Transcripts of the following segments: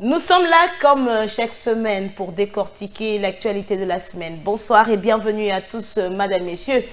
Nous sommes là comme chaque semaine pour décortiquer l'actualité de la semaine. Bonsoir et bienvenue à tous, madame, messieurs.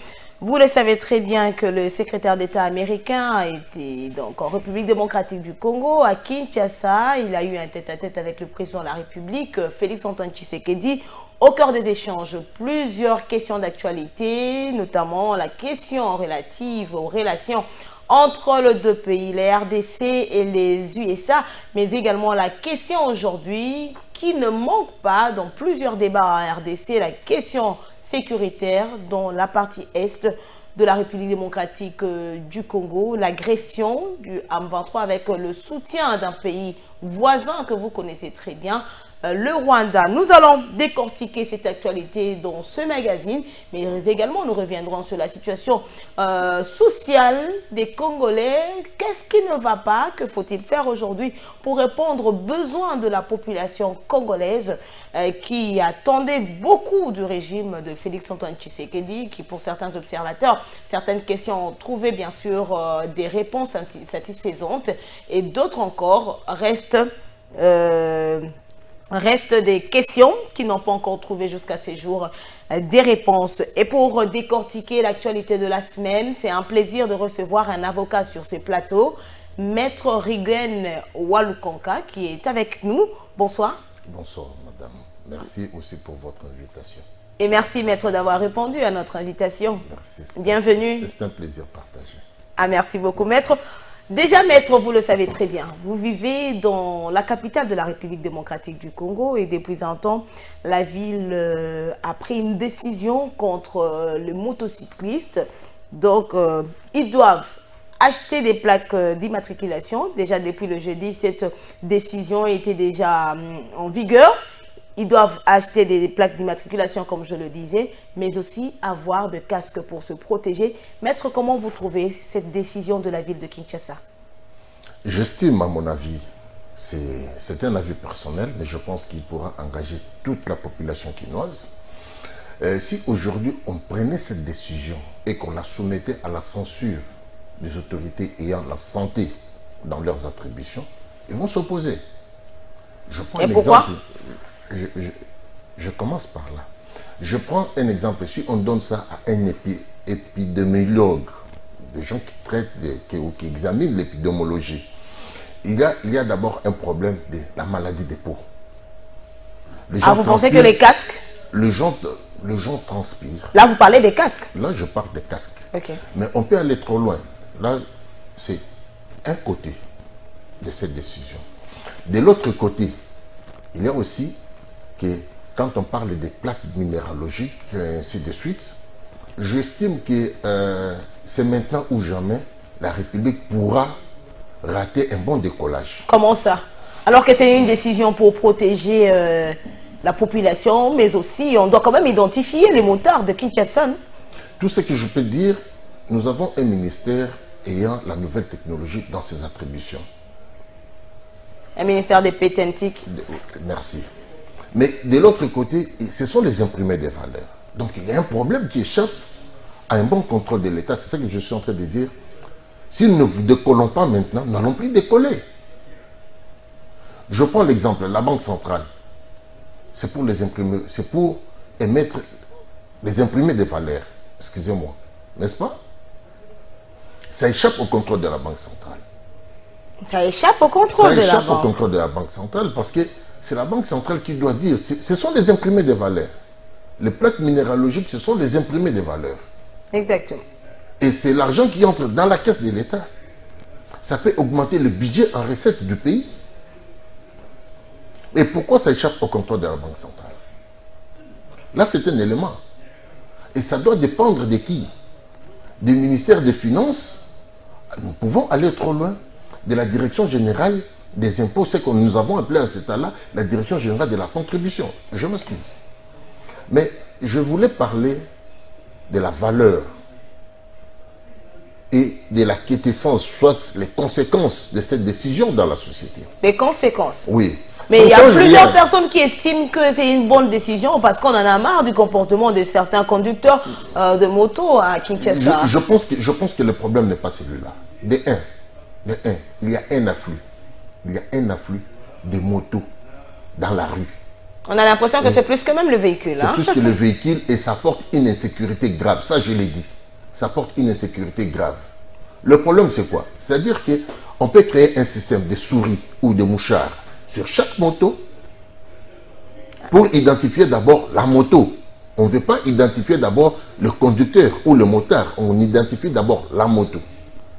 Vous le savez très bien que le secrétaire d'État américain a été donc en République démocratique du Congo, à Kinshasa. Il a eu un tête-à-tête avec le président de la République, Félix-Antoine Tshisekedi. Au cœur des échanges, plusieurs questions d'actualité, notamment la question relative aux relations entre les deux pays, les RDC et les USA, mais également la question aujourd'hui qui ne manque pas dans plusieurs débats en RDC, la question sécuritaire dans la partie est de la République démocratique du Congo, l'agression du M23 avec le soutien d'un pays voisin que vous connaissez très bien, le Rwanda. Nous allons décortiquer cette actualité dans ce magazine, mais également nous reviendrons sur la situation sociale des Congolais. Qu'est-ce qui ne va pas? Que faut-il faire aujourd'hui pour répondre aux besoins de la population congolaise qui attendait beaucoup du régime de Félix-Antoine Tshisekedi, qui pour certains observateurs, certaines questions ont trouvé bien sûr des réponses satisfaisantes et d'autres encore restent des questions qui n'ont pas encore trouvé jusqu'à ces jours des réponses. Et pour décortiquer l'actualité de la semaine, c'est un plaisir de recevoir un avocat sur ces plateaux, Maître Riguen Walukonka, qui est avec nous. Bonsoir. Bonsoir, madame. Merci aussi pour votre invitation. Et merci, Maître, d'avoir répondu à notre invitation. Merci. Bienvenue. C'est un plaisir partagé. Ah, merci beaucoup, Maître. Déjà, Maître, vous le savez très bien, vous vivez dans la capitale de la République démocratique du Congo et depuis un temps, la ville a pris une décision contre les motocyclistes. Donc, ils doivent acheter des plaques d'immatriculation. Déjà, depuis le jeudi, cette décision était déjà en vigueur. Ils doivent acheter des plaques d'immatriculation, comme je le disais, mais aussi avoir de casques pour se protéger. Maître, comment vous trouvez cette décision de la ville de Kinshasa? J'estime, à mon avis, c'est un avis personnel, mais je pense qu'il pourra engager toute la population quinoise. Si aujourd'hui on prenait cette décision et qu'on la soumettait à la censure des autorités ayant la santé dans leurs attributions, ils vont s'opposer. Je prends un exemple. Je commence par là. Je prends un exemple. Si on donne ça à un épidémiologue, des gens qui traitent ou qui examinent l'épidémiologie, il y a d'abord un problème de la maladie des peaux. Ah, vous pensez que les casques? Les gens transpirent. Là, vous parlez des casques? Là, je parle des casques. Okay. Mais on peut aller trop loin. Là, c'est un côté de cette décision. De l'autre côté, il y a aussi que quand on parle des plaques minéralogiques et ainsi de suite, j'estime que c'est maintenant ou jamais la République pourra rater un bon décollage. Comment ça? Alors que c'est une décision pour protéger la population, mais aussi on doit quand même identifier les motards de Kinshasa. Tout ce que je peux dire, nous avons un ministère ayant la nouvelle technologie dans ses attributions. Un ministère des pétentiques. Merci. Mais de l'autre côté, ce sont les imprimés des valeurs. Donc il y a un problème qui échappe à un bon contrôle de l'État. C'est ça que je suis en train de dire. Si nous ne décollons pas maintenant, nous n'allons plus décoller. Je prends l'exemple, la Banque centrale. C'est pour les imprimer, c'est pour émettre les imprimés des valeurs. Excusez-moi. N'est-ce pas? Ça échappe au contrôle de la Banque centrale. Ça échappe au contrôle de la banque. Ça échappe au contrôle de la Banque centrale parce que c'est la Banque centrale qui doit dire, ce sont les imprimés des valeurs. Les plaques minéralogiques, ce sont les imprimés des valeurs. Exactement. Et c'est l'argent qui entre dans la caisse de l'État. Ça peut augmenter le budget en recettes du pays. Et pourquoi ça échappe au contrôle de la Banque centrale? Là, c'est un élément. Et ça doit dépendre de qui? Du ministère des Finances. Nous pouvons aller trop loin. De la Direction générale des impôts, c'est que nous avons appelé à cet état-là la Direction générale de la contribution. Je m'excuse. Mais je voulais parler de la valeur et de la quintessence, soit les conséquences de cette décision dans la société. Les conséquences? Oui. Mais il y a plusieurs personnes qui estiment que c'est une bonne décision parce qu'on en a marre du comportement de certains conducteurs de moto à Kinshasa. Je pense que le problème n'est pas celui-là. De un, il y a un afflux. Il y a un afflux de motos dans la rue. On a l'impression que c'est plus que même le véhicule. C'est plus que le véhicule et ça porte une insécurité grave. Ça, je l'ai dit. Ça porte une insécurité grave. Le problème, c'est quoi? C'est-à-dire qu'on peut créer un système de souris ou de mouchards sur chaque moto pour identifier d'abord la moto. On ne veut pas identifier d'abord le conducteur ou le motard. On identifie d'abord la moto.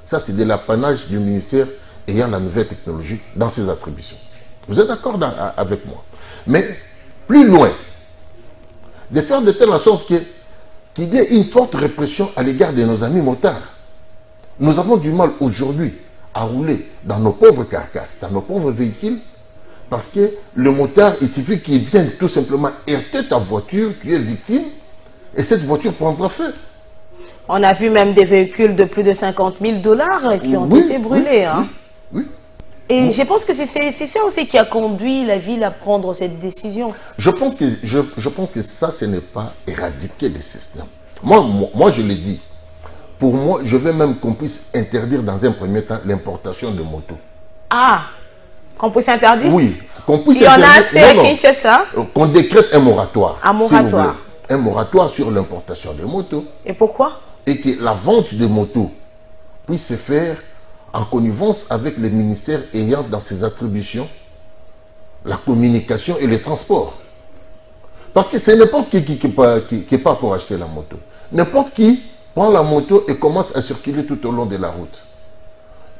Ça, c'est de l'apanage du ministère ayant la nouvelle technologie dans ses attributions. Vous êtes d'accord avec moi? Mais plus loin, de faire de telle sorte qu'il y ait une forte répression à l'égard de nos amis motards. Nous avons du mal aujourd'hui à rouler dans nos pauvres carcasses, dans nos pauvres véhicules, parce que le motard, il suffit qu'il vienne tout simplement heurter ta voiture, tu es victime, et cette voiture prendra feu. On a vu même des véhicules de plus de 50 000 $ qui ont été brûlés. Oui. Et je pense que c'est ça aussi qui a conduit la ville à prendre cette décision. Je pense que ça, ce n'est pas éradiquer le système. Moi, je l'ai dit. Pour moi, je veux même qu'on puisse interdire dans un premier temps l'importation de motos. Ah, qu'on puisse interdire? Oui, qu'on puisse interdire. Il y en a assez à Kinshasa. Qu'on décrète un moratoire. Un moratoire. Un moratoire sur l'importation de motos. Et pourquoi? Et que la vente de motos puisse se faire en connivence avec les ministères ayant dans ses attributions la communication et le transport. Parce que c'est n'importe qui est pas pour acheter la moto. N'importe qui prend la moto et commence à circuler tout au long de la route.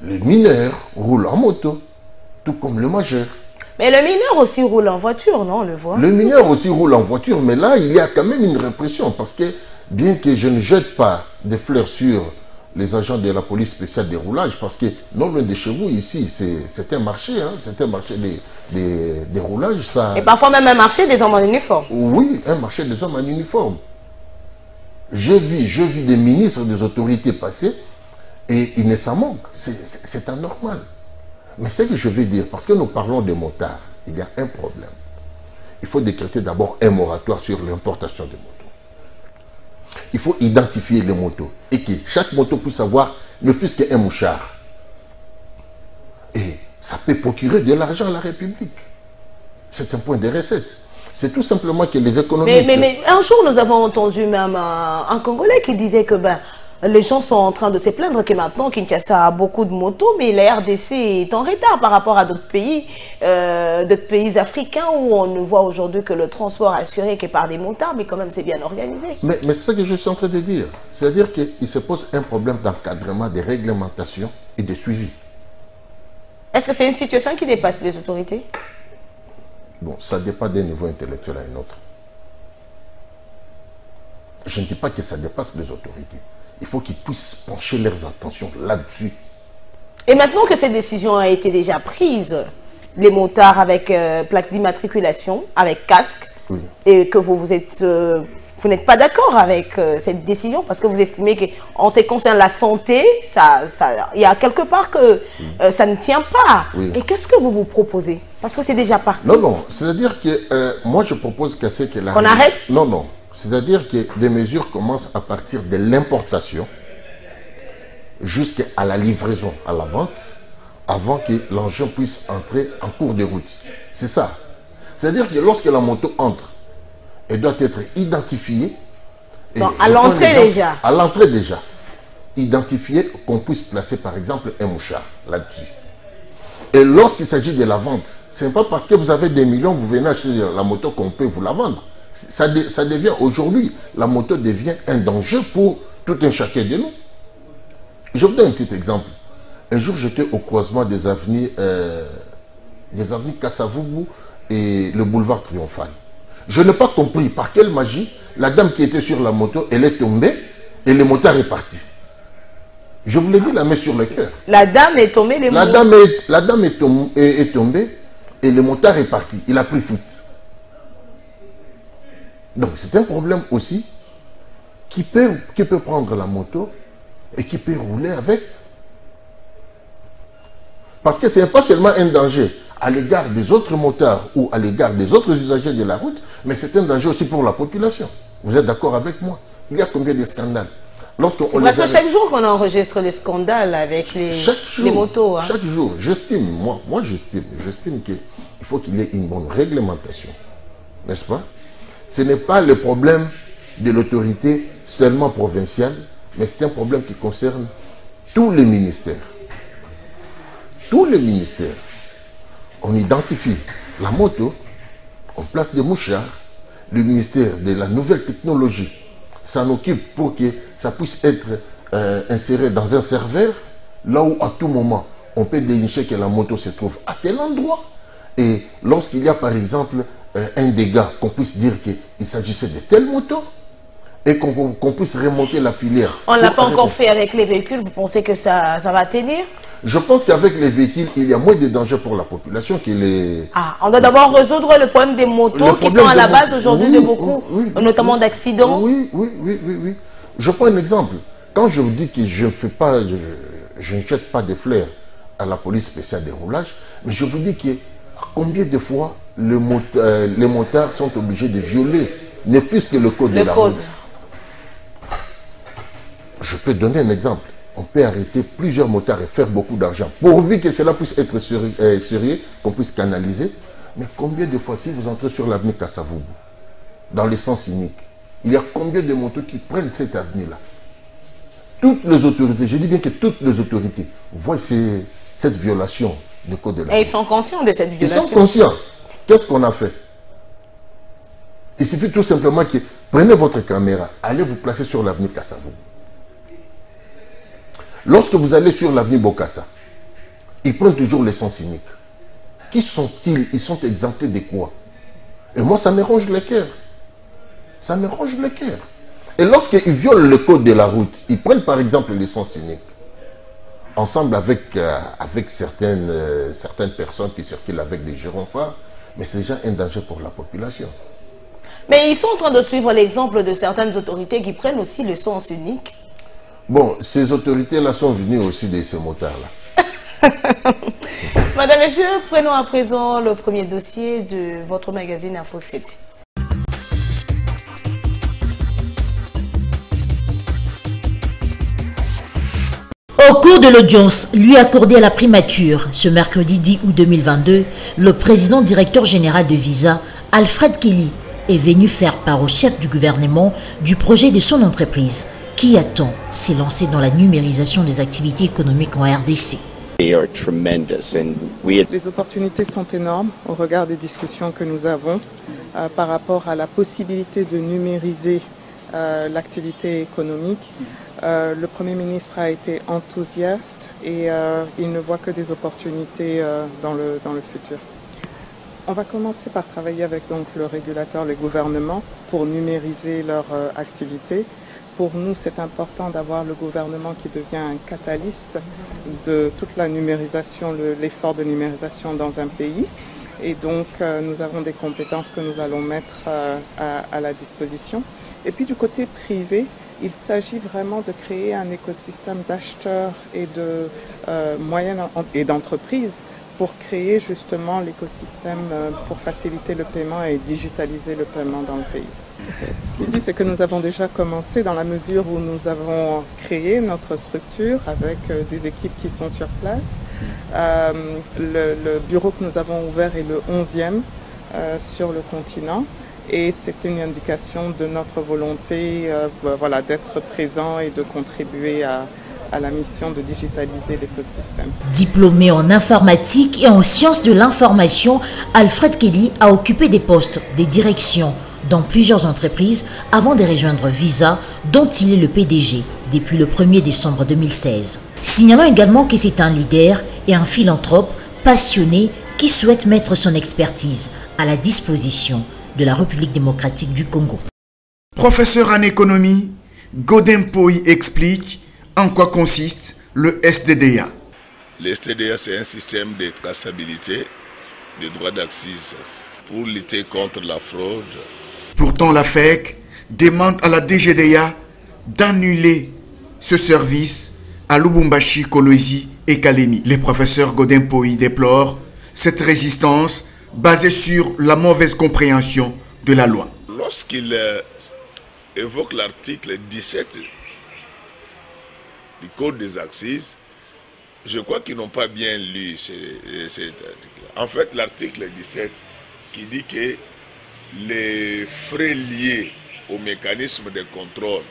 Le mineur roule en moto, tout comme le majeur. Mais le mineur aussi roule en voiture, non, on le voit? Le mineur aussi roule en voiture, mais là, il y a quand même une répression. Parce que, bien que je ne jette pas des fleurs sur les agents de la police spéciale des roulages, parce que non loin de chez vous, ici, c'est un marché, hein, c'est un marché des roulages. Ça... Et parfois même un marché des hommes en uniforme. Oui, un marché des hommes en uniforme. Je vis des ministres, des autorités passer, et il ne s'en manque. C'est anormal. Mais ce que je veux dire, parce que nous parlons de motards, il y a un problème. Il faut décréter d'abord un moratoire sur l'importation des motos. Il faut identifier les motos et que chaque moto puisse avoir ne fût-ce qu'un mouchard. Et ça peut procurer de l'argent à la République. C'est un point de recette. C'est tout simplement que les économistes... Mais un jour, nous avons entendu même un Congolais qui disait que les gens sont en train de se plaindre que maintenant Kinshasa a beaucoup de motos, mais la RDC est en retard par rapport à d'autres pays africains où on ne voit aujourd'hui que le transport assuré que par des motards, mais quand même c'est bien organisé. Mais c'est ce que je suis en train de dire. C'est-à-dire qu'il se pose un problème d'encadrement, de réglementation et de suivi. Est-ce que c'est une situation qui dépasse les autorités? Bon, ça dépend d'un niveau intellectuel à un autre. Je ne dis pas que ça dépasse les autorités. Il faut qu'ils puissent pencher leurs attentions là-dessus. Et maintenant que cette décision a été déjà prise, les motards avec plaque d'immatriculation, avec casque, oui, et que vous n'êtes pas d'accord avec cette décision parce que vous estimez qu'en ce qui concerne la santé, il y a quelque part que ça ne tient pas. Oui. Et qu'est-ce que vous vous proposez? Parce que c'est déjà parti. Non, c'est-à-dire que moi je propose qu'on arrête? Non. C'est-à-dire que des mesures commencent à partir de l'importation jusqu'à la livraison, à la vente, avant que l'engin puisse entrer en cours de route. C'est ça. C'est-à-dire que lorsque la moto entre, elle doit être identifiée. Non, à l'entrée déjà. À l'entrée déjà. Identifiée, qu'on puisse placer par exemple un mouchard là-dessus. Et lorsqu'il s'agit de la vente, ce n'est pas parce que vous avez des millions, vous venez acheter la moto qu'on peut vous la vendre. Ça devient aujourd'hui, la moto devient un danger pour tout un chacun de nous. Je vous donne un petit exemple. Un jour, j'étais au croisement des avenues Kassavubu et le boulevard Triomphal. Je n'ai pas compris par quelle magie la dame qui était sur la moto, elle est tombée et le motard est parti. Je vous l'ai dit, la main sur le cœur. La dame est tombée, la dame est tombée et le motard est parti. Il a pris fuite. Donc c'est un problème aussi qui peut prendre la moto et qui peut rouler avec. Parce que ce n'est pas seulement un danger à l'égard des autres motards ou à l'égard des autres usagers de la route, mais c'est un danger aussi pour la population. Vous êtes d'accord avec moi? Il y a combien de scandales C'est parce que chaque jour qu'on enregistre les scandales avec les motos. Hein. Chaque jour, j'estime, moi j'estime qu'il faut qu'il y ait une bonne réglementation. N'est-ce pas? Ce n'est pas le problème de l'autorité seulement provinciale, mais c'est un problème qui concerne tous les ministères. Tous les ministères. On identifie la moto, on place des mouchards, le ministère de la nouvelle technologie s'en occupe pour que ça puisse être inséré dans un serveur, là où à tout moment on peut dénicher que la moto se trouve à tel endroit. Et lorsqu'il y a par exemple un dégât, qu'on puisse dire qu'il s'agissait de telle moto et qu'on puisse remonter la filière. On ne l'a pas encore fait avec les véhicules, vous pensez que ça va tenir? Je pense qu'avec les véhicules, il y a moins de danger pour la population qu'il est... Ah, on doit d'abord résoudre le problème des motos qui sont à la base aujourd'hui de beaucoup, notamment d'accidents. Oui. Je prends un exemple. Quand je vous dis que je ne jette pas de fleurs à la police spéciale des roulages, mais je vous dis que combien de fois les motards sont obligés de violer, ne fût-ce que le code de la route. Je peux donner un exemple. On peut arrêter plusieurs motards et faire beaucoup d'argent, pourvu que cela puisse être sérieux, qu'on puisse canaliser. Mais combien de fois, si vous entrez sur l'avenue Kassavoubou, dans le sens unique, il y a combien de motos qui prennent cette avenue-là? Toutes les autorités, je dis bien que toutes les autorités voient cette violation du code de la route. Et ils sont conscients de cette violation. Ils sont conscients. Qu'est-ce qu'on a fait? Il suffit tout simplement que prenez votre caméra, allez vous placer sur l'avenue Kassavoubou. Lorsque vous allez sur l'avenue Bokassa, ils prennent toujours les sens uniques. Qui sont-ils? Ils sont exemptés de quoi? Et moi, ça me ronge le cœur. Ça me ronge le cœur. Et lorsqu'ils violent le code de la route, ils prennent par exemple les sens uniques, ensemble avec certaines personnes qui circulent avec des gyrophares, mais c'est déjà un danger pour la population. Mais ils sont en train de suivre l'exemple de certaines autorités qui prennent aussi le sens unique. Bon, ces autorités-là sont venues aussi de ces motards-là. Madame, Messieurs, prenons à présent le premier dossier de votre magazine Info 7. Au cours de l'audience lui accordée à la primature ce mercredi 10 août 2022, le président directeur général de Visa, Alfred Kelly, est venu faire part au chef du gouvernement du projet de son entreprise qui attend s'élancer dans la numérisation des activités économiques en RDC. Les opportunités sont énormes au regard des discussions que nous avons par rapport à la possibilité de numériser l'activité économique. Le Premier ministre a été enthousiaste et il ne voit que des opportunités dans le futur. On va commencer par travailler avec donc, le régulateur, le gouvernement, pour numériser leur activité. Pour nous, c'est important d'avoir le gouvernement qui devient un catalyste de toute la numérisation, l'effort de numérisation dans un pays. Et donc, nous avons des compétences que nous allons mettre à la disposition. Et puis, du côté privé, il s'agit vraiment de créer un écosystème d'acheteurs et de moyennes et d'entreprises pour créer justement l'écosystème pour faciliter le paiement et digitaliser le paiement dans le pays. Ce qu'il dit, c'est que nous avons déjà commencé dans la mesure où nous avons créé notre structure avec des équipes qui sont sur place. Le bureau que nous avons ouvert est le 11e sur le continent. Et c'est une indication de notre volonté voilà, d'être présent et de contribuer à la mission de digitaliser l'écosystème. Diplômé en informatique et en sciences de l'information, Alfred Kelly a occupé des postes de direction dans plusieurs entreprises avant de rejoindre Visa, dont il est le PDG depuis le 1er décembre 2016. Signalons également que c'est un leader et un philanthrope passionné qui souhaite mettre son expertise à la disposition de la République démocratique du Congo. Professeur en économie, Godin Poy explique en quoi consiste le SDDA. Le SDDA, c'est un système de traçabilité des droits d'accise pour lutter contre la fraude. Pourtant, la FEC demande à la DGDA d'annuler ce service à Lubumbashi, Kolwezi et Kalemi. Le professeur Godin Poy déplore cette résistance basée sur la mauvaise compréhension de la loi. Lorsqu'il évoque l'article 17 du Code des accises, je crois qu'ils n'ont pas bien lu cet article. En fait, l'article 17 qui dit que les frais liés au mécanisme de contrôle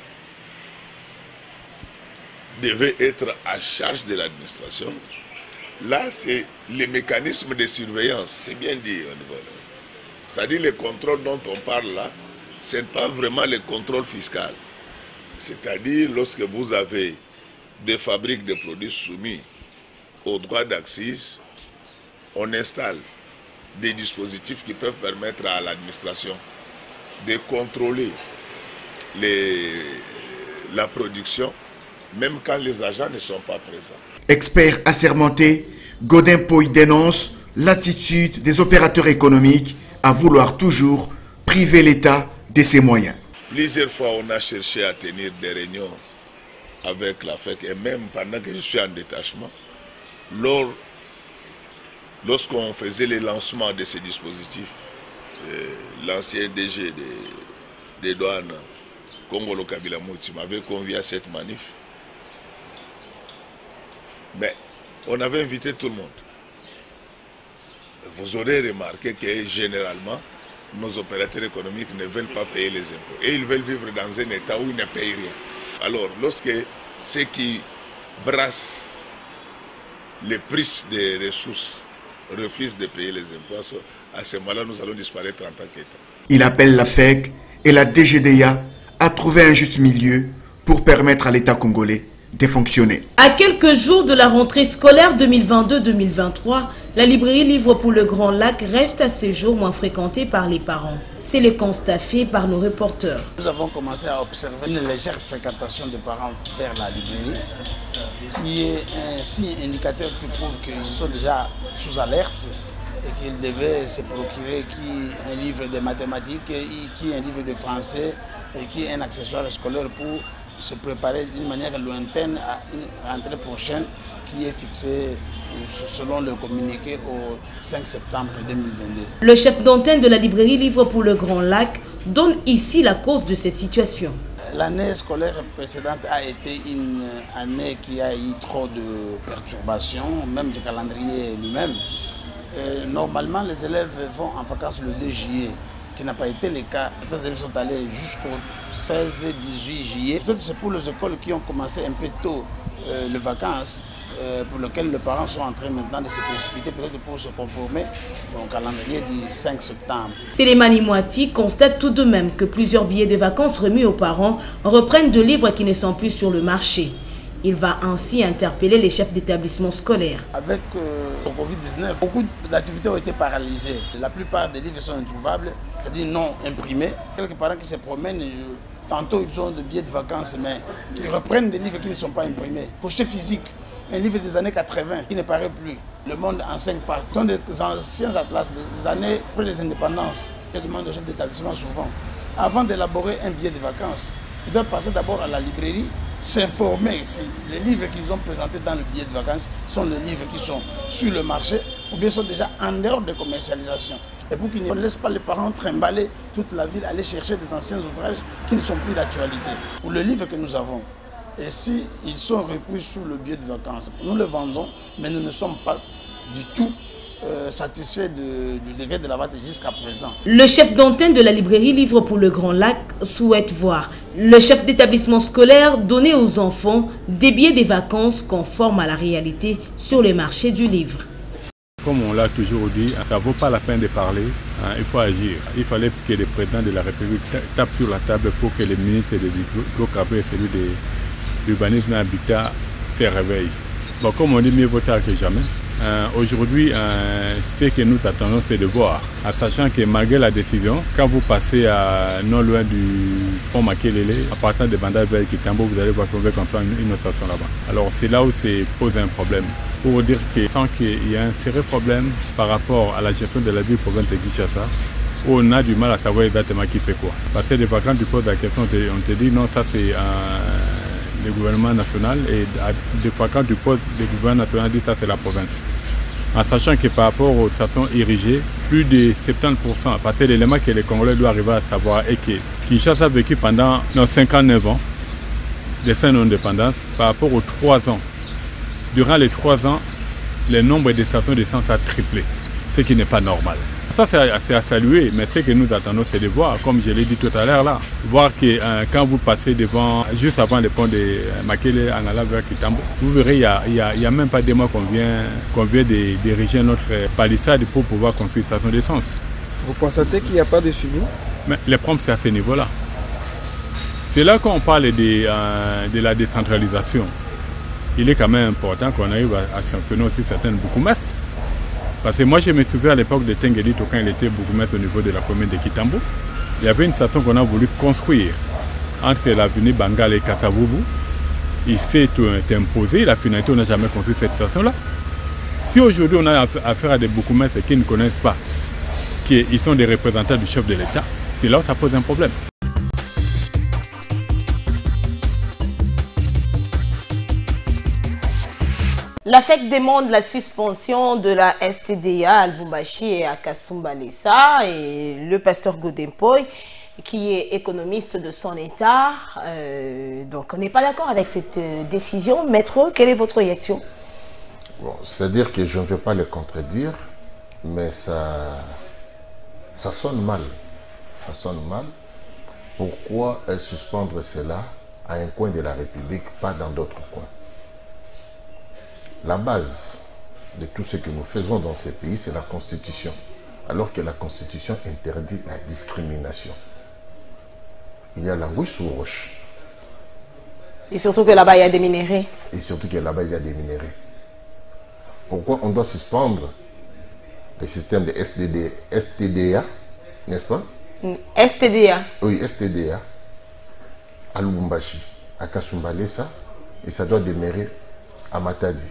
devaient être à charge de l'administration. Là, c'est les mécanismes de surveillance, c'est bien dit. C'est-à-dire les contrôles dont on parle là, ce n'est pas vraiment le contrôle fiscal. C'est-à-dire lorsque vous avez des fabriques de produits soumis aux droits d'accise, on installe des dispositifs qui peuvent permettre à l'administration de contrôler la production, même quand les agents ne sont pas présents. Expert assermenté, Godin Poy dénonce l'attitude des opérateurs économiques à vouloir toujours priver l'État de ses moyens. Plusieurs fois, on a cherché à tenir des réunions avec la FEC, et même pendant que je suis en détachement, lorsqu'on faisait les lancements de ces dispositifs, l'ancien DG des douanes, Kongolo Kabila Mouti, m'avait convié à cette manif. Mais on avait invité tout le monde. Vous aurez remarqué que généralement, nos opérateurs économiques ne veulent pas payer les impôts. Et ils veulent vivre dans un état où ils ne payent rien. Alors, lorsque ceux qui brassent les prix des ressources refusent de payer les impôts, à ce moment-là, nous allons disparaître en tant qu'État. Il appelle la FEC et la DGDA à trouver un juste milieu pour permettre à l'État congolais de fonctionner. À quelques jours de la rentrée scolaire 2022-2023, la librairie Livre pour le Grand Lac reste à ces jours moins fréquentée par les parents. C'est le constat fait par nos reporters. Nous avons commencé à observer une légère fréquentation des parents vers la librairie, qui est un signe indicateur qui prouve qu'ils sont déjà sous alerte et qu'ils devaient se procurer qui un livre de mathématiques, qui un livre de français et qui un accessoire scolaire pour se préparer d'une manière lointaine à une rentrée prochaine qui est fixée selon le communiqué au 5 septembre 2022. Le chef d'antenne de la librairie Livre pour le Grand Lac donne ici la cause de cette situation. L'année scolaire précédente a été une année qui a eu trop de perturbations, même du calendrier lui-même. Normalement, les élèves vont en vacances le 2 juillet. Qui n'a pas été le cas. Les élèves sont allés jusqu'au 16-18 juillet. C'est pour les écoles qui ont commencé un peu tôt les vacances, pour lesquelles les parents sont en train maintenant de se précipiter, peut-être pour se conformer au calendrier du 5 septembre. Sélémani Mouati constate tout de même que plusieurs billets de vacances remis aux parents reprennent de livres qui ne sont plus sur le marché. Il va ainsi interpeller les chefs d'établissement scolaires. Avec le Covid-19, beaucoup d'activités ont été paralysées. La plupart des livres sont introuvables, c'est-à-dire non imprimés. Quelques parents qui se promènent, tantôt ils ont des billets de vacances, mais ils reprennent des livres qui ne sont pas imprimés. Pochette physique, un livre des années 80 qui ne paraît plus. Le Monde en 5 parties. Ce sont des anciens atlas des années après les indépendances. Je demande aux chefs d'établissement souvent, avant d'élaborer un billet de vacances, ils doivent passer d'abord à la librairie, s'informer si les livres qu'ils ont présentés dans le billet de vacances sont les livres qui sont sur le marché ou bien sont déjà en dehors de commercialisation. Et pour qu'ils ne laissent pas les parents trimballer toute la ville, aller chercher des anciens ouvrages qui ne sont plus d'actualité. Ou le livre que nous avons. Et si ils sont repris sous le billet de vacances, nous le vendons, mais nous ne sommes pas du tout satisfait du degré de la vente jusqu'à présent. Le chef d'antenne de la librairie Livre pour le Grand Lac souhaite voir le chef d'établissement scolaire donner aux enfants des billets de vacances conformes à la réalité sur le marché du livre. Comme on l'a toujours dit, ça ne vaut pas la peine de parler, hein, il faut agir. Il fallait que le président de la République tape sur la table pour que les ministres de l'hydrocarbures et celui de l'urbanisme et l'habitat se réveillent. Bon, comme on dit, mieux vaut tard que jamais. Aujourd'hui, ce que nous attendons, c'est de voir, en sachant que malgré la décision, quand vous passez non loin du pont Makelele, à partir de Banda vers Kitambo, vous allez voir qu'on va construire une autre station là-bas. Alors c'est là où se pose un problème. Pour dire que sans qu'il y a un sérieux problème par rapport à la gestion de la ville province de Kinshasa, on a du mal à savoir exactement qui fait quoi. Parce que les vacances du poste de la question, on te dit non, ça c'est le gouvernement national, et des fois quand du poste du gouvernement national dit ça c'est la province. En sachant que par rapport aux stations érigées, plus de 70%, parce que l'élément que les Congolais doivent arriver à savoir est que Kinshasa a vécu pendant 59 ans des 5 ans d'indépendance par rapport aux 3 ans. Durant les 3 ans, le nombre de stations d'essence a triplé, ce qui n'est pas normal. Ça, c'est à saluer, mais ce que nous attendons, c'est de voir, comme je l'ai dit tout à l'heure, là, voir que quand vous passez devant, juste avant le pont de Makele en allant vers Kitambo, vous verrez, il n'y a même pas des mois qu'on vient d'ériger notre palissade pour pouvoir construire une station d'essence. Vous constatez qu'il n'y a pas de suivi? Mais le problème, c'est à ce niveau-là. C'est là qu'on parle de la décentralisation. Il est quand même important qu'on arrive à sanctionner aussi certains bourgmestres. Parce que moi, je me souviens à l'époque de Tenguedito, quand il était bourgmestre au niveau de la commune de Kitambo, il y avait une station qu'on a voulu construire entre l'avenue Bangal et Kassavubu. Il s'est imposé, la finalité, on n'a jamais construit cette station-là. Si aujourd'hui on a affaire à des bourgmestres qui ne connaissent pas, qu'ils sont des représentants du chef de l'État, c'est là où ça pose un problème. La FEC demande la suspension de la STDA à Lubumbashi et à Kasumbalesa, et le pasteur Godempoy, qui est économiste de son État, donc on n'est pas d'accord avec cette décision. Maître, quelle est votre réaction? Bon, c'est-à-dire que je ne vais pas le contredire, mais ça sonne mal. Ça sonne mal. Pourquoi suspendre cela à un coin de la République, pas dans d'autres coins? La base de tout ce que nous faisons dans ces pays, c'est la Constitution. Alors que la Constitution interdit la discrimination. Il y a l'anguille sous roche. Et surtout que là-bas, il y a des minéraux. Et surtout que là-bas, il y a des minéraux. Pourquoi on doit suspendre le système de STDA, n'est-ce pas? STDA. Oui, STDA, à Lubumbashi, à Kasumbalesa, et ça doit demeurer à Matadi.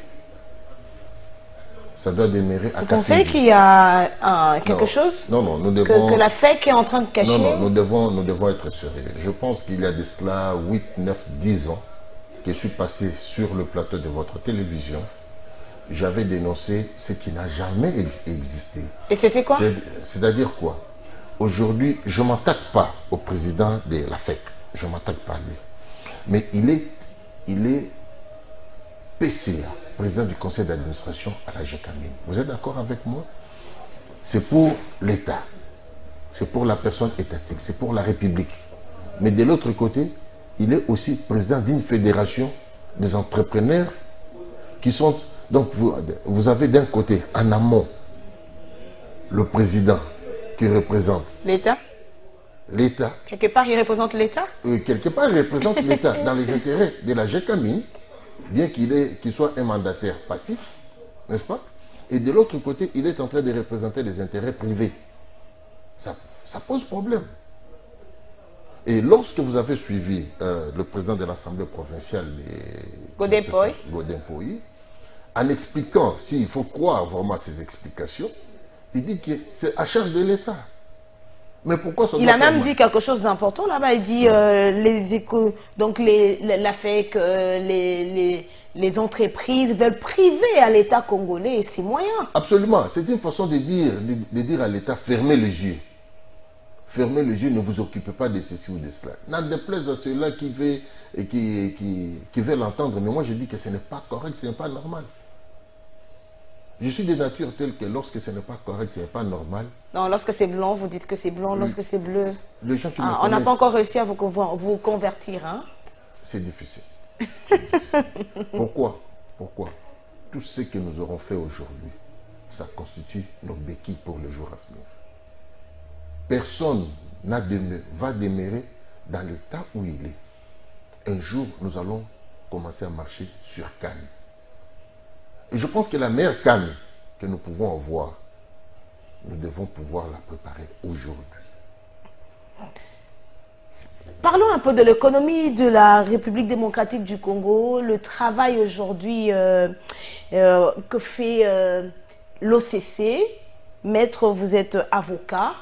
Ça doit demeurer à Kassévi. Vous pensez qu'il y a quelque chose nous devons, que la FEC est en train de cacher? Non, nous devons être sérieux. Je pense qu'il y a de cela 8, 9, 10 ans que je suis passé sur le plateau de votre télévision. J'avais dénoncé ce qui n'a jamais existé. Et c'était quoi? C'est-à-dire quoi? Aujourd'hui, je ne m'attaque pas au président de la FEC. Je ne m'attaque pas à lui. Mais il est PCA, président du conseil d'administration à la GECAMIN. Vous êtes d'accord avec moi? C'est pour l'État. C'est pour la personne étatique. C'est pour la République. Mais de l'autre côté, il est aussi président d'une fédération des entrepreneurs qui sont... Donc vous avez d'un côté, en amont, le président qui représente... L'État? L'État. Quelque part, il représente l'État? Quelque part, il représente l'État dans les intérêts de la GECAMIN, bien qu'il soit un mandataire passif, n'est-ce pas? Et de l'autre côté, il est en train de représenter les intérêts privés. Ça pose problème. Et lorsque vous avez suivi le président de l'Assemblée provinciale, Godempoy, en expliquant, s'il faut croire vraiment à ses explications, il dit que c'est à charge de l'État. Mais pourquoi ça Il a même dit quelque chose d'important là-bas. Il dit la FEC, les entreprises veulent priver à l'État congolais ses moyens. Absolument. C'est une façon de dire à l'État, fermez les yeux. Fermez les yeux, ne vous occupez pas de ceci ou de cela. N'en déplaise à ceux-là qui veulent l'entendre. Mais moi, je dis que ce n'est pas correct, ce n'est pas normal. Je suis de nature telle que lorsque ce n'est pas correct, ce n'est pas normal. Non, lorsque c'est blanc, vous dites que c'est blanc. Oui. Lorsque c'est bleu... Les gens qui on n'a pas encore réussi à vous convertir. Hein? C'est difficile. Pourquoi? Tout ce que nous aurons fait aujourd'hui, ça constitue nos béquilles pour le jour à venir. Personne va demeurer dans l'état où il est. Un jour, nous allons commencer à marcher sur canne. Et je pense que la meilleure canne que nous pouvons avoir, nous devons pouvoir la préparer aujourd'hui. Parlons un peu de l'économie de la République démocratique du Congo, le travail aujourd'hui que fait l'OCC. Maître, vous êtes avocat.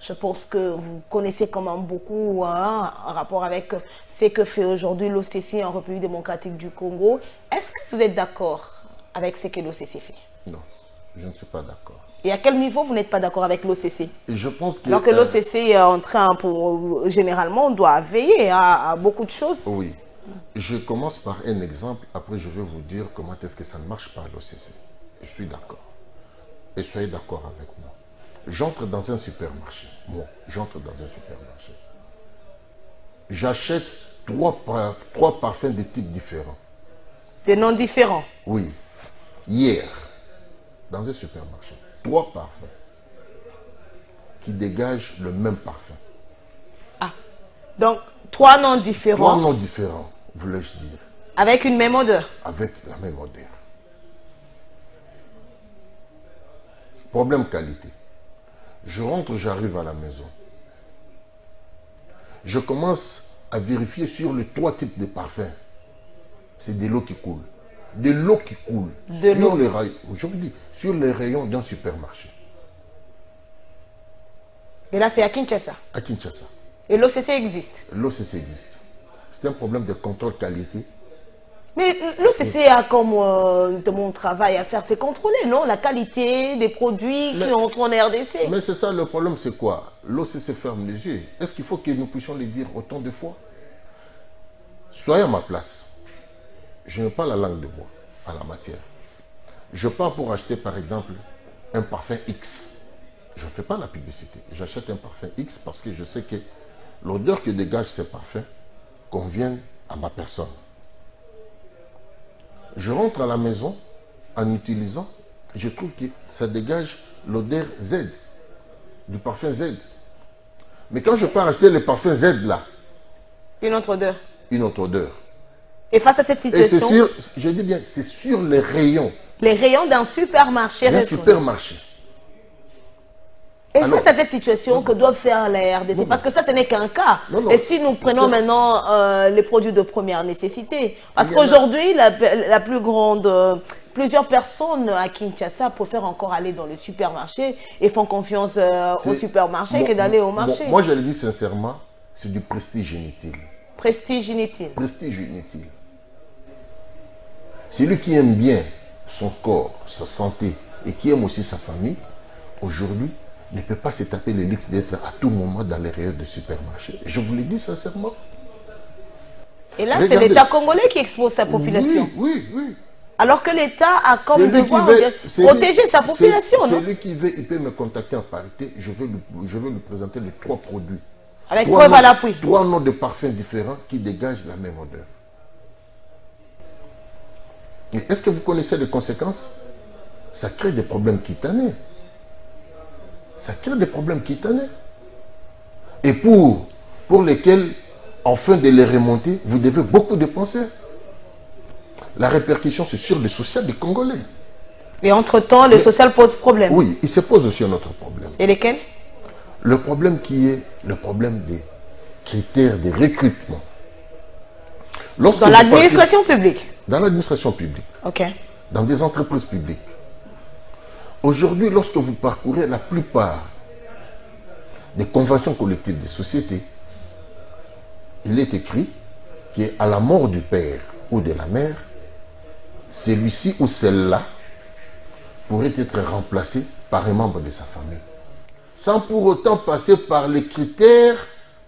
Je pense que vous connaissez quand même beaucoup en rapport avec ce que fait aujourd'hui l'OCC en République démocratique du Congo. Est-ce que vous êtes d'accord avec ce que l'OCC fait? Non, je ne suis pas d'accord. Et à quel niveau vous n'êtes pas d'accord avec l'OCC? Je pense que... Alors que l'OCC est en train, généralement, on doit veiller à beaucoup de choses. Oui, Je commence par un exemple, après je vais vous dire comment est-ce que ça ne marche pas à l'OCC. Je suis d'accord. Et soyez d'accord avec moi. J'entre dans un supermarché. Moi, j'entre dans un supermarché. J'achète trois parfums de types différents. Des noms différents? Oui. Hier, dans un supermarché, 3 parfums qui dégagent le même parfum. Ah. Donc, 3 noms différents. 3 noms différents, voulais-je dire. Avec une même odeur? Avec la même odeur. Problème qualité. Je rentre, j'arrive à la maison. Je commence à vérifier sur les 3 types de parfums. C'est de l'eau qui coule. De l'eau qui coule. Sur les rayons, je vous dis, sur les rayons d'un supermarché. Et là, c'est à Kinshasa? À Kinshasa. Et l'OCC existe? L'OCC existe. C'est un problème de contrôle qualité. Mais l'OCC a comme mon travail à faire, c'est contrôler, non? La qualité des produits qui entrent en RDC. Mais c'est ça le problème, c'est quoi? L'OCC ferme les yeux. Est-ce qu'il faut que nous puissions le dire autant de fois? Soyez à ma place. Je n'ai pas la langue de bois à la matière. Je pars pour acheter par exemple un parfum X. Je ne fais pas la publicité. J'achète un parfum X parce que je sais que l'odeur que dégage ce parfum convient à ma personne. Je rentre à la maison en utilisant, je trouve que ça dégage l'odeur Z, du parfum Z. Mais quand je pars acheter le parfum Z là, une autre odeur. Une autre odeur. Et face à cette situation, je dis bien, c'est sur les rayons. Les rayons d'un supermarché. D'un supermarché. Et face à cette situation, que doivent faire les RDC? Parce que ça, ce n'est qu'un cas. Et si nous prenons maintenant les produits de première nécessité, parce qu'aujourd'hui, la plus grande, plusieurs personnes à Kinshasa préfèrent encore aller dans le supermarché et font confiance au supermarché que d'aller au marché. Moi, je le dis sincèrement, c'est du prestige inutile. Prestige inutile. Prestige inutile. Celui qui aime bien son corps, sa santé et qui aime aussi sa famille, aujourd'hui, ne peut pas se taper le luxe d'être à tout moment dans les rayons de supermarché. Je vous le dis sincèrement. Et là, c'est l'État congolais qui expose sa population. Oui, oui, oui. Alors que l'État a comme devoir protéger sa population, non? Celui qui veut, il peut me contacter en parité. Je vais lui présenter les 3 produits. Avec preuve à l'appui. 3 noms de parfums différents qui dégagent la même odeur. Est-ce que vous connaissez les conséquences? Ça crée des problèmes cutanés. Ça crée des problèmes cutanés. Et pour lesquels, afin de les remonter, vous devez beaucoup dépenser. La répercussion, c'est sur le social des Congolais. Et entre-temps, le social pose problème. Oui, il se pose aussi un autre problème. Et lesquels? Le problème qui est le problème des critères de recrutement. Dans l'administration publique? Dans l'administration publique. Ok. Dans des entreprises publiques. Aujourd'hui, lorsque vous parcourez la plupart des conventions collectives des sociétés, il est écrit qu'à la mort du père ou de la mère, celui-ci ou celle-là pourrait être remplacé par un membre de sa famille, sans pour autant passer par les critères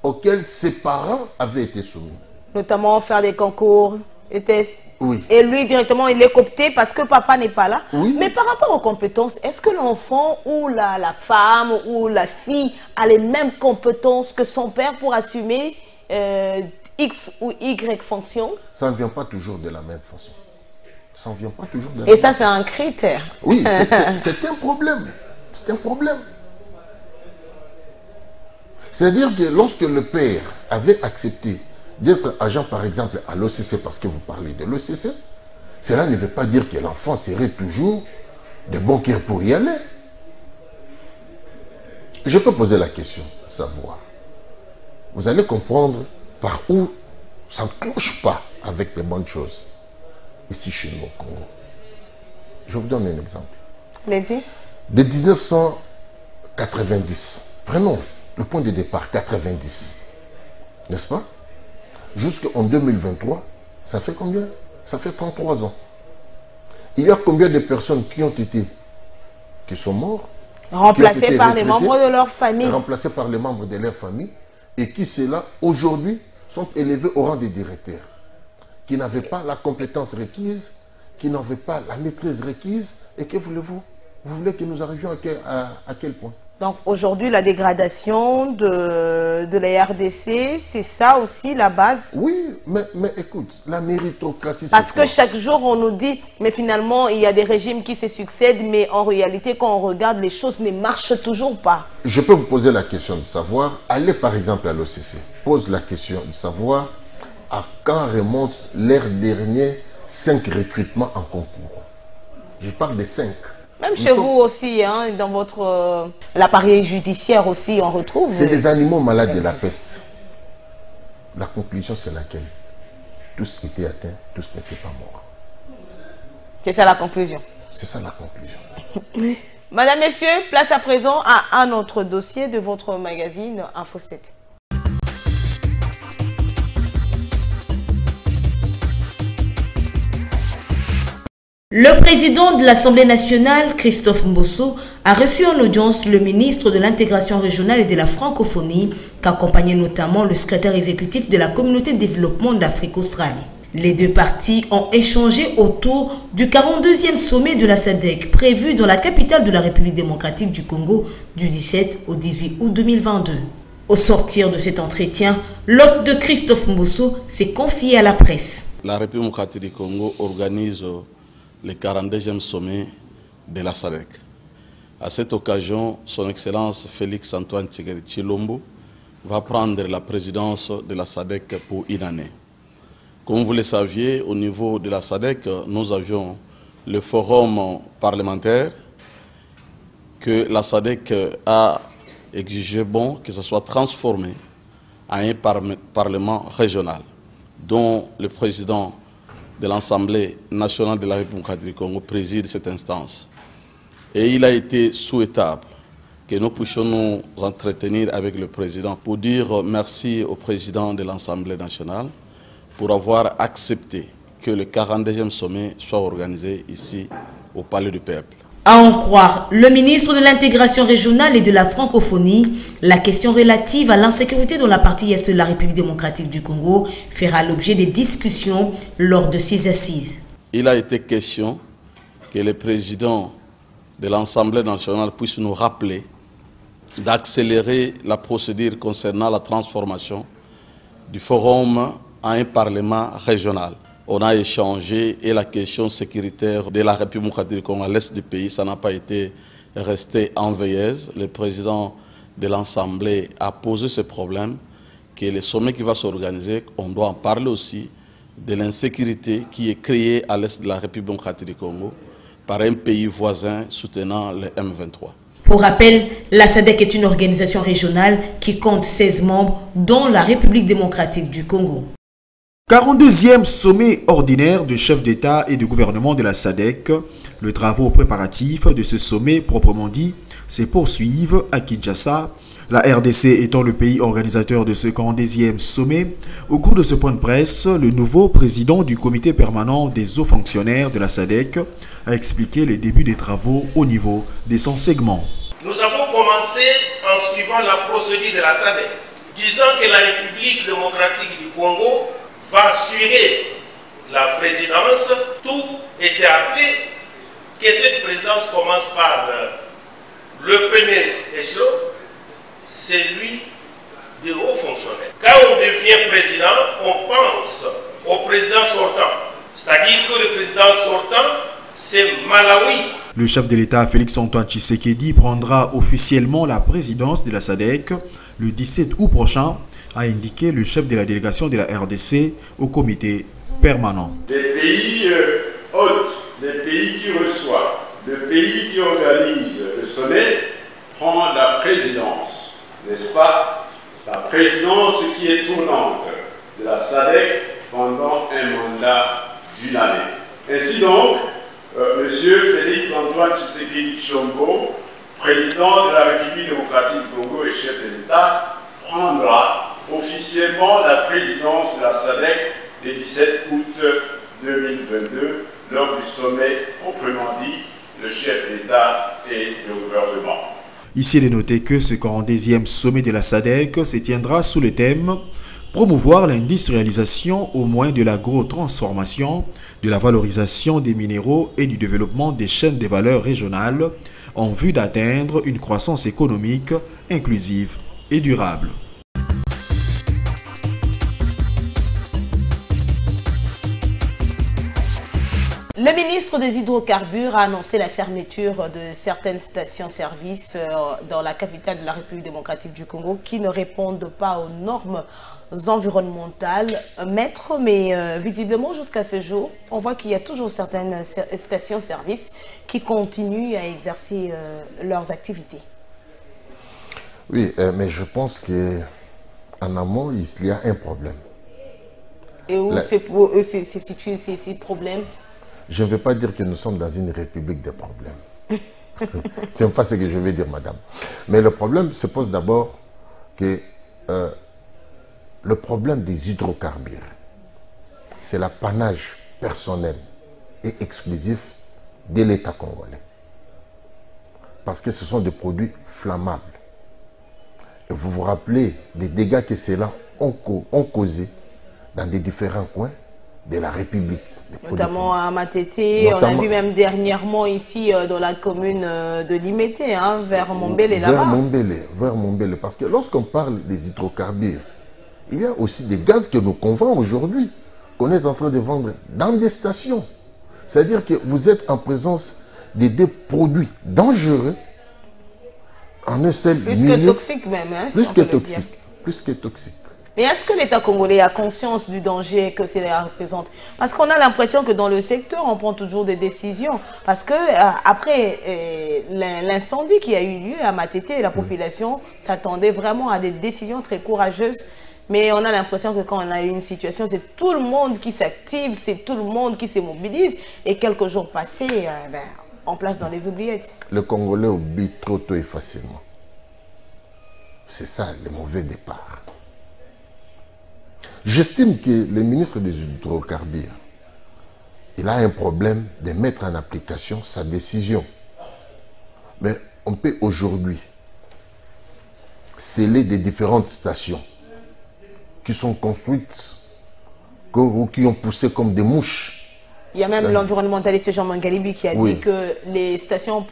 auxquels ses parents avaient été soumis. Notamment faire des concours, des tests. Oui. Et lui, directement, il est coopté parce que papa n'est pas là. Oui. Mais par rapport aux compétences, est-ce que l'enfant ou la femme ou la fille a les mêmes compétences que son père pour assumer X ou Y fonction? Ça ne vient pas toujours de la même façon. Ça ne vient pas toujours de la même façon. Et ça, c'est un critère. Oui, c'est un problème. C'est un problème. C'est-à-dire que lorsque le père avait accepté d'être agent, par exemple, à l'OCC, parce que vous parlez de l'OCC, cela ne veut pas dire que l'enfant serait toujours de bon cœur pour y aller. Je peux poser la question, savoir. Vous allez comprendre par où ça ne cloche pas avec les bonnes choses, ici chez nous au Congo. Je vous donne un exemple. Allez-y. De 1990, prenons le point de départ, 90, n'est-ce pas? Jusqu'en 2023, ça fait combien? Ça fait 33 ans. Il y a combien de personnes qui sont mortes? Remplacées par les membres de leur famille. Remplacées par les membres de leur famille et qui, ceux-là, aujourd'hui, sont élevés au rang de directeurs. qui n'avaient pas la compétence requise, qui n'avaient pas la maîtrise requise. Et que voulez-vous? Vous voulez que nous arrivions à quel point? Donc aujourd'hui, la dégradation de la RDC, c'est ça aussi la base? Oui, mais écoute, la méritocratie... Parce que chaque jour, on nous dit, mais finalement, il y a des régimes qui se succèdent, mais en réalité, quand on regarde, les choses ne marchent toujours pas. Je peux vous poser la question de savoir, allez par exemple à l'OCC, pose la question de savoir à quand remonte leur dernier 5 recrutements en concours. Je parle des 5. Même chez vous aussi, hein, dans votre l'appareil judiciaire aussi, on retrouve... C'est des animaux malades de la peste. La conclusion, c'est laquelle? Tous étaient atteints, tous n'étaient pas morts. C'est ça la conclusion? C'est ça la conclusion. Madame, Messieurs, place à présent à un autre dossier de votre magazine Info 7. Le président de l'Assemblée nationale, Christophe Mbosso, a reçu en audience le ministre de l'Intégration régionale et de la francophonie, qu'accompagnait notamment le secrétaire exécutif de la Communauté de développement d'Afrique australe. Les deux parties ont échangé autour du 42e sommet de la SADC, prévu dans la capitale de la République démocratique du Congo du 17 au 18 août 2022. Au sortir de cet entretien, l'hôte de Christophe Mbosso s'est confié à la presse. La République démocratique du Congo organise le 42e sommet de la SADC. À cette occasion, son Excellence Félix Antoine Tshisekedi Tshilombo va prendre la présidence de la SADC pour une année. Comme vous le saviez, au niveau de la SADC, nous avions le forum parlementaire que la SADC a exigé que ce soit transformé en un parlement régional, dont le président de l'Assemblée nationale de la République du Congo préside cette instance. Et il a été souhaitable que nous puissions nous entretenir avec le président pour dire merci au président de l'Assemblée nationale pour avoir accepté que le 42e sommet soit organisé ici au Palais du Peuple. À en croire le ministre de l'Intégration régionale et de la francophonie, la question relative à l'insécurité dans la partie est de la République démocratique du Congo fera l'objet des discussions lors de ces assises. Il a été question que le président de l'Assemblée nationale puisse nous rappeler d'accélérer la procédure concernant la transformation du forum en un parlement régional. On a échangé et la question sécuritaire de la République démocratique du Congo à l'est du pays, ça n'a pas été resté en veilleuse. Le président de l'Assemblée a posé ce problème, que le sommet qui va s'organiser, on doit en parler aussi de l'insécurité qui est créée à l'est de la République démocratique du Congo par un pays voisin soutenant le M23. Pour rappel, la SADC est une organisation régionale qui compte 16 membres, dont la République démocratique du Congo. 42e sommet ordinaire de chefs d'État et de gouvernement de la SADC. Les travaux préparatifs de ce sommet proprement dit se poursuivent à Kinshasa. La RDC étant le pays organisateur de ce 42e sommet. Au cours de ce point de presse, le nouveau président du comité permanent des hauts fonctionnaires de la SADC a expliqué les débuts des travaux au niveau de son segment. Nous avons commencé en suivant la procédure de la SADC, disant que la République démocratique du Congo va assurer la présidence. Tout était appelé que cette présidence commence par le premier échelon, celui des hauts fonctionnaires. Quand on devient président, on pense au président sortant. C'est-à-dire que le président sortant, c'est Malawi. Le chef de l'État, Félix Antoine Tshisekedi, prendra officiellement la présidence de la SADC le 17 août prochain, a indiqué le chef de la délégation de la RDC au comité permanent. Les pays hôtes, les pays qui reçoivent, les pays qui organisent le sommet prennent la présidence, n'est-ce pas? La présidence qui est tournante de la SADC pendant un mandat d'une année. Ainsi donc, M. Félix Antoine Tshisekedi Tshilombo, président de la République démocratique du Congo et chef de l'État, prendra officiellement la présidence de la SADC le 17 août 2022 lors du sommet proprement dit le chef d'État et le gouvernement. Ici, il est noté que ce 42e sommet de la SADC se tiendra sous le thème « Promouvoir l'industrialisation au moyen de l'agro-transformation, de la valorisation des minéraux et du développement des chaînes de valeur régionales en vue d'atteindre une croissance économique inclusive et durable. Le ministre des Hydrocarbures a annoncé la fermeture de certaines stations-service dans la capitale de la République démocratique du Congo qui ne répondent pas aux normes environnementales. Maître, mais visiblement jusqu'à ce jour, on voit qu'il y a toujours certaines stations-service qui continuent à exercer leurs activités. Oui, mais je pense qu'en amont, il y a un problème. Et où se situent ces problèmes? Je ne vais pas dire que nous sommes dans une république des problèmes. Ce n'est pas ce que je vais dire, madame. Mais le problème se pose d'abord que le problème des hydrocarbures, c'est l'apanage personnel et exclusif de l'État congolais. Parce que ce sont des produits flammables. Et vous vous rappelez des dégâts que cela ont causé dans des différents coins de la République. Notamment à Matete, on a vu même dernièrement ici dans la commune de Limete, hein, vers Mombele là-bas. Vers Mombele, parce que lorsqu'on parle des hydrocarbures, il y a aussi des gaz que nous convainc aujourd'hui, qu'on est en train de vendre dans des stations. C'est-à-dire que vous êtes en présence de des produits dangereux en un seul milieu. Plus que toxiques même. Hein, plus que toxiques. Plus que toxiques. Mais est-ce que l'État congolais a conscience du danger que cela représente? Parce qu'on a l'impression que dans le secteur, on prend toujours des décisions. Parce que après l'incendie qui a eu lieu à Matete, la population s'attendait vraiment à des décisions très courageuses. Mais on a l'impression que quand on a une situation, c'est tout le monde qui s'active, c'est tout le monde qui se mobilise. Et quelques jours passés, on place dans les oubliettes. Le Congolais oublie trop tôt et facilement. C'est ça le mauvais départ. J'estime que le ministre des Hydrocarbures, il a un problème de mettre en application sa décision. Mais on peut aujourd'hui sceller des différentes stations qui sont construites ou qui ont poussé comme des mouches. Il y a même l'environnementaliste Jean Mangalibi qui a dit que les stations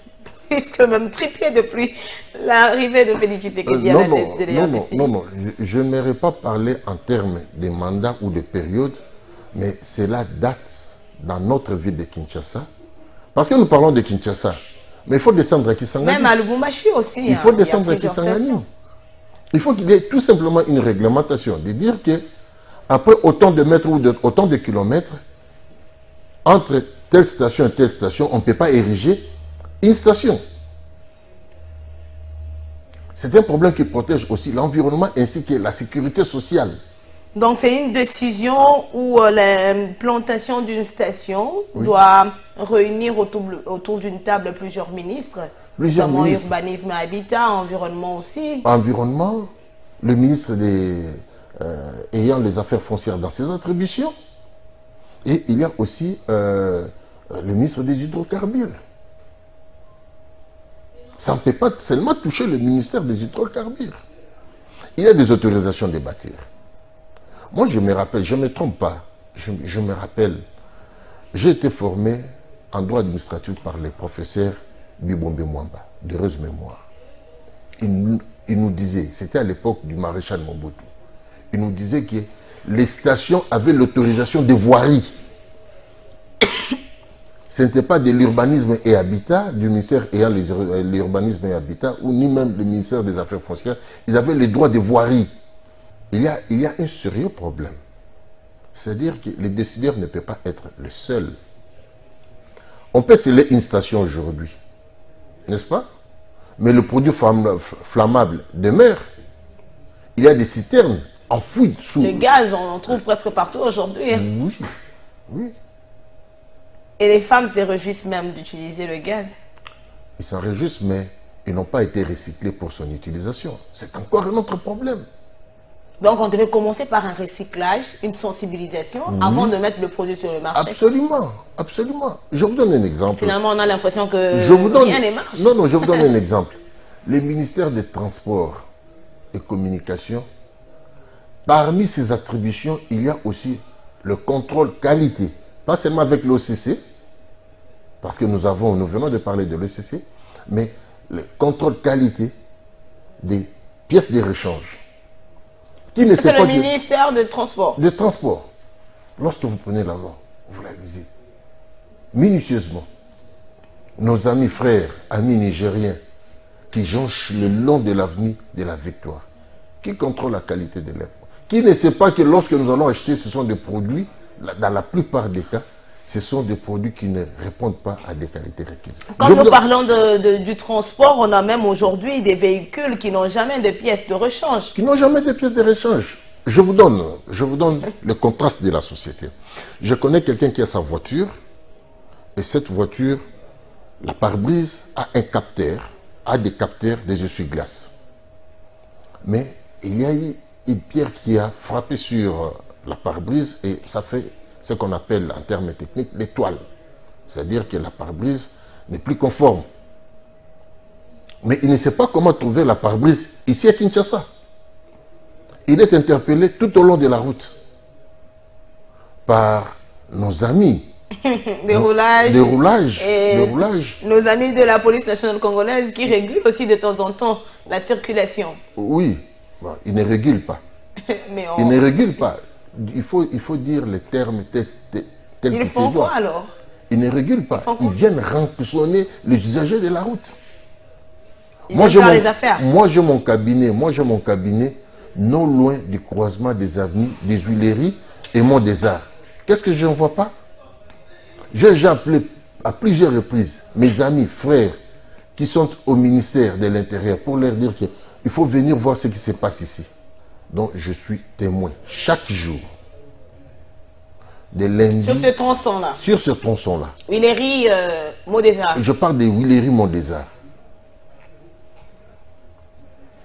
risquent même tripler depuis l'arrivée de Félix Tshisekedi à la tête de l'RDC. Non, je n'aimerais pas parler en termes de mandat ou de période, mais cela date dans notre ville de Kinshasa. Parce que nous parlons de Kinshasa, mais il faut descendre à Kisangani. Même à Lubumbashi aussi. Il faut descendre à Kisangani. Il faut qu'il y ait tout simplement une réglementation, de dire que après autant de mètres ou autant de kilomètres, entre telle station et telle station, on ne peut pas ériger une station. C'est un problème qui protège aussi l'environnement ainsi que la sécurité sociale. Donc c'est une décision où l'implantation d'une station doit réunir autour d'une table plusieurs ministres. Notamment urbanisme et habitat, environnement aussi. Environnement, le ministre ayant les affaires foncières dans ses attributions. Et il y a aussi le ministre des Hydrocarbures. Ça ne peut pas seulement toucher le ministère des Hydrocarbures. Il y a des autorisations de bâtir. Moi, je me rappelle, je ne me trompe pas, je me rappelle, j'ai été formé en droit administratif par les professeurs Bibombe Mwamba, d'heureuse mémoire. Il nous disait, c'était à l'époque du maréchal Mobutu, il nous disait que les stations avaient l'autorisation de voirie. Ce n'était pas de l'urbanisme et habitat, du ministère ayant l'urbanisme et habitat, ou ni même le ministère des Affaires foncières. Ils avaient les droits de voirie. Il y a un sérieux problème. C'est-à-dire que les décideurs ne peuvent pas être le seul. On peut sceller une station aujourd'hui, n'est-ce pas? Mais le produit flammable demeure. Il y a des citernes enfouies sous... Le gaz, on en trouve presque partout aujourd'hui. Hein. Oui, oui. Et les femmes se réjouissent même d'utiliser le gaz. Ils s'en réjouissent, mais ils n'ont pas été recyclés pour son utilisation. C'est encore un autre problème. Donc on devait commencer par un recyclage, une sensibilisation, avant de mettre le produit sur le marché. Absolument, absolument. Je vous donne un exemple. Finalement, on a l'impression que rien ne marche. Non, je vous donne un exemple. Le ministère des Transports et Communications Parmi ces attributions, il y a aussi le contrôle qualité. Pas seulement avec l'OCC, parce que nous venons de parler de l'OCC, mais le contrôle qualité des pièces de rechange. C'est le ministère de Transport. De Transport. Lorsque vous prenez la loi, vous la lisez minutieusement. Nos amis frères, amis nigériens, qui jonchent le long de l'avenue de la victoire, qui contrôlent la qualité de l'air, qui ne sait pas que lorsque nous allons acheter, ce sont des produits, dans la plupart des cas, ce sont des produits qui ne répondent pas à des qualités requises. Quand nous parlons du transport, on a même aujourd'hui des véhicules qui n'ont jamais de pièces de rechange. Qui n'ont jamais de pièces de rechange. Je vous donne le contraste de la société. Je connais quelqu'un qui a sa voiture, et cette voiture, la pare-brise a un capteur, a des capteurs des essuie-glaces. Mais il y a eu une pierre qui a frappé sur la pare-brise et ça fait ce qu'on appelle en termes techniques l'étoile. C'est-à-dire que la pare-brise n'est plus conforme. Mais il ne sait pas comment trouver la pare-brise ici à Kinshasa. Il est interpellé tout au long de la route par nos amis. Des roulages. Nos amis de la police nationale congolaise qui régulent aussi de temps en temps la circulation. Oui, bon, ils ne régulent pas. Ils ne régulent pas. Il faut dire les termes tels qu'ils Ils font quoi alors? Ils ne régulent pas. Ils viennent rançonner les usagers de la route. Moi j'ai mon cabinet non loin du croisement des avenues des Huileries et Mont des Arts. Qu'est-ce que je n'en vois pas? J'ai appelé à plusieurs reprises mes amis, frères, qui sont au ministère de l'Intérieur pour leur dire qu'il faut venir voir ce qui se passe ici. Donc je suis témoin chaque jour. De lundi, sur ce tronçon-là. Sur ce tronçon-là. Huileries, Mont des Arts. Je parle des Huileries, Mont des Arts.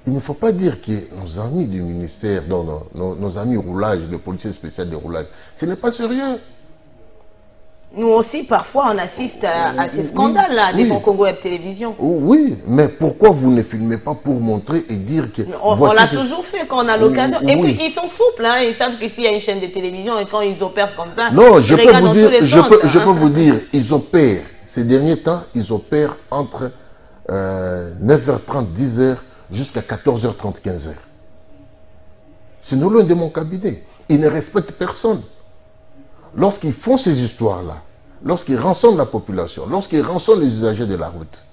Il ne faut pas dire que nos amis du ministère, nos amis roulage, les policiers spéciaux de roulage, ce n'est pas sérieux. Nous aussi, parfois, on assiste à ces scandales-là devant Congo Web Télévision. Oui, mais pourquoi vous ne filmez pas pour montrer et dire que... On l'a toujours fait quand on a l'occasion. Et puis, ils sont souples, hein. Ils savent que s'il y a une chaîne de télévision et quand ils opèrent comme ça, non, je peux vous dire, ils opèrent. Ces derniers temps, ils opèrent entre 9h30, 10h jusqu'à 14h30, 15h. C'est non loin de mon cabinet. Ils ne respectent personne. Lorsqu'ils font ces histoires-là, lorsqu'ils rançonnent la population, lorsqu'ils rançonnent les usagers de la route,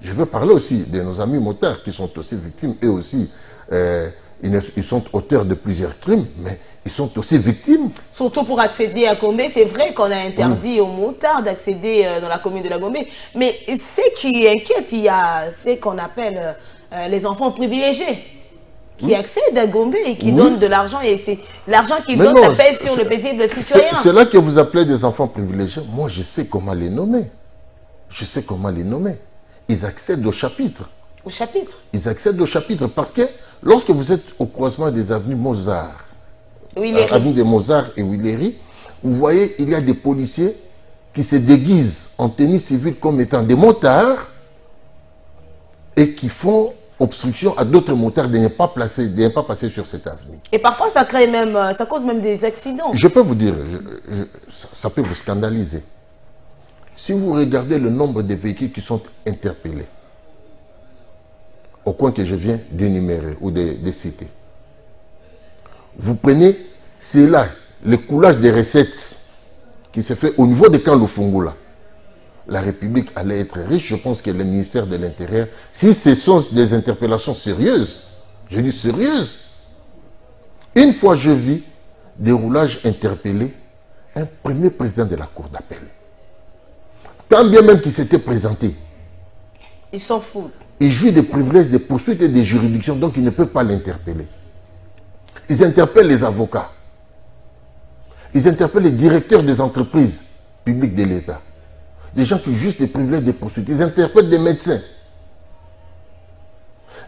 je veux parler aussi de nos amis motards qui sont aussi victimes, eux aussi, ils sont auteurs de plusieurs crimes, mais ils sont aussi victimes. Surtout pour accéder à Gombe, c'est vrai qu'on a interdit aux motards d'accéder dans la commune de la Gombe, mais ce qui inquiète, il y a ce qu'on appelle les enfants privilégiés, qui accèdent à Gombe et qui donnent de l'argent, et c'est l'argent qu'ils donnent, ça pèse sur le paisible citoyen. C'est là que vous appelez des enfants privilégiés. Moi, je sais comment les nommer. Je sais comment les nommer. Ils accèdent au chapitre. Au chapitre? Ils accèdent au chapitre parce que lorsque vous êtes au croisement des avenues Mozart, avenue de Mozart et Huileries, vous voyez, il y a des policiers qui se déguisent en tenue civile comme étant des motards et qui font obstruction à d'autres motards de ne pas passer sur cette avenue. Et parfois, ça crée même, ça cause même des accidents. Je peux vous dire, ça peut vous scandaliser. Si vous regardez le nombre de véhicules qui sont interpellés, au coin que je viens d'énumérer ou de citer, vous prenez, c'est là, le coulage des recettes qui se fait au niveau de Camp Lufungula. La République allait être riche. Je pense que le ministère de l'Intérieur, si ce sont des interpellations sérieuses, je dis sérieuses, une fois je vis des roulages interpellés, un premier président de la Cour d'appel. Quand bien même qu'il s'était présenté, ils s'en foutent. Il jouit des privilèges, des poursuites et des juridictions, donc ils ne peuvent pas l'interpeller. Ils interpellent les avocats. Ils interpellent les directeurs des entreprises publiques de l'État. Des gens qui jouissent des privilèges, des poursuites. Ils interpellent des médecins.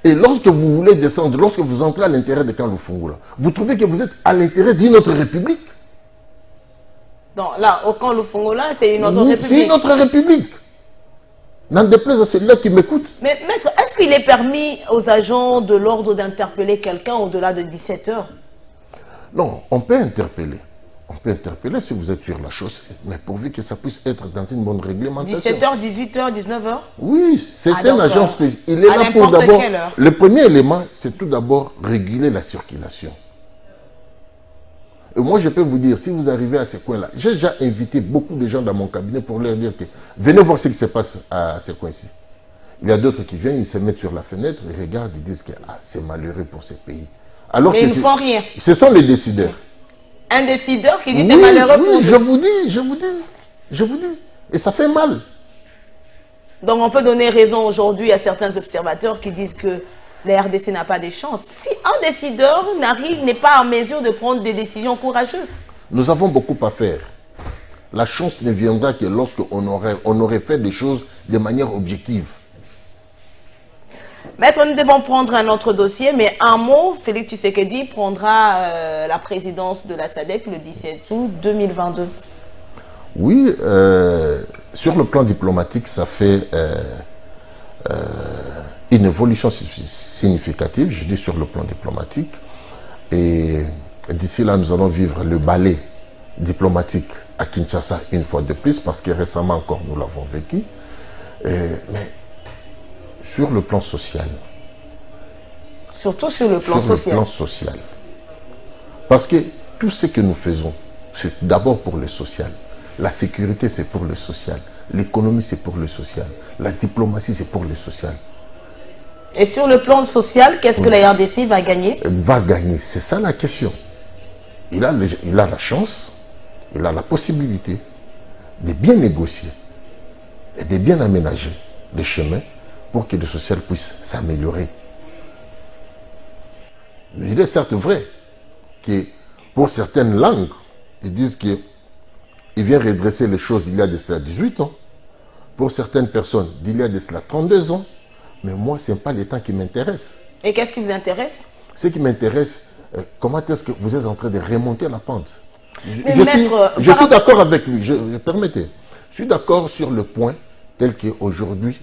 Et lorsque vous voulez descendre, lorsque vous entrez à l'intérieur de Camp Lufungula, vous trouvez que vous êtes à l'intérieur d'une autre république. Non, là, au Camp Lufungula, c'est une autre république. C'est une autre république. N'en déplaise à celui-là qui m'écoute. Mais maître, est-ce qu'il est permis aux agents de l'ordre d'interpeller quelqu'un au-delà de 17 heures? Non, on peut interpeller. On peut interpeller si vous êtes sur la chaussée, mais pourvu que ça puisse être dans une bonne réglementation. 17h, 18h, 19h? Oui, c'est un agent spécial. Il est là pour d'abord... Le premier élément, c'est tout d'abord réguler la circulation. Et moi, je peux vous dire, si vous arrivez à ces coins-là, j'ai déjà invité beaucoup de gens dans mon cabinet pour leur dire que venez voir ce qui se passe à ces coins-ci. Il y a d'autres qui viennent, ils se mettent sur la fenêtre, ils regardent, ils disent que c'est malheureux pour ces pays. Alors mais ils ne font rien. Ce sont les décideurs. Un décideur qui dit c'est malheureux pour nous. Je vous dis. Et ça fait mal. Donc on peut donner raison aujourd'hui à certains observateurs qui disent que la RDC n'a pas de chance. Si un décideur n'est pas en mesure de prendre des décisions courageuses. Nous avons beaucoup à faire. La chance ne viendra que lorsqu'on aurait fait des choses de manière objective. Maître, nous devons prendre un autre dossier, mais un mot, Félix Tshisekedi prendra la présidence de la SADC le 17 août 2022. Oui, sur le plan diplomatique, ça fait une évolution significative, je dis sur le plan diplomatique. Et d'ici là, nous allons vivre le ballet diplomatique à Kinshasa une fois de plus, parce que récemment encore, nous l'avons vécu. Mais sur le plan social. Surtout sur le plan social. Sur le plan social. Parce que tout ce que nous faisons, c'est d'abord pour le social. La sécurité, c'est pour le social. L'économie, c'est pour le social. La diplomatie, c'est pour le social. Et sur le plan social, qu'est-ce que la RDC va gagner? Va gagner, c'est ça la question. Il a la chance, il a la possibilité de bien négocier et de bien aménager les chemins pour que le social puisse s'améliorer. Il est certes vrai que pour certaines langues, ils disent qu'il vient redresser les choses d'il y a de cela 18 ans. Pour certaines personnes, d'il y a de cela 32 ans. Mais moi, ce n'est pas le temps qui m'intéresse. Et qu'est-ce qui vous intéresse? Ce qui m'intéresse, comment est-ce que vous êtes en train de remonter la pente? Je suis d'accord avec lui, permettez. Je suis d'accord sur le point tel qu'aujourd'hui,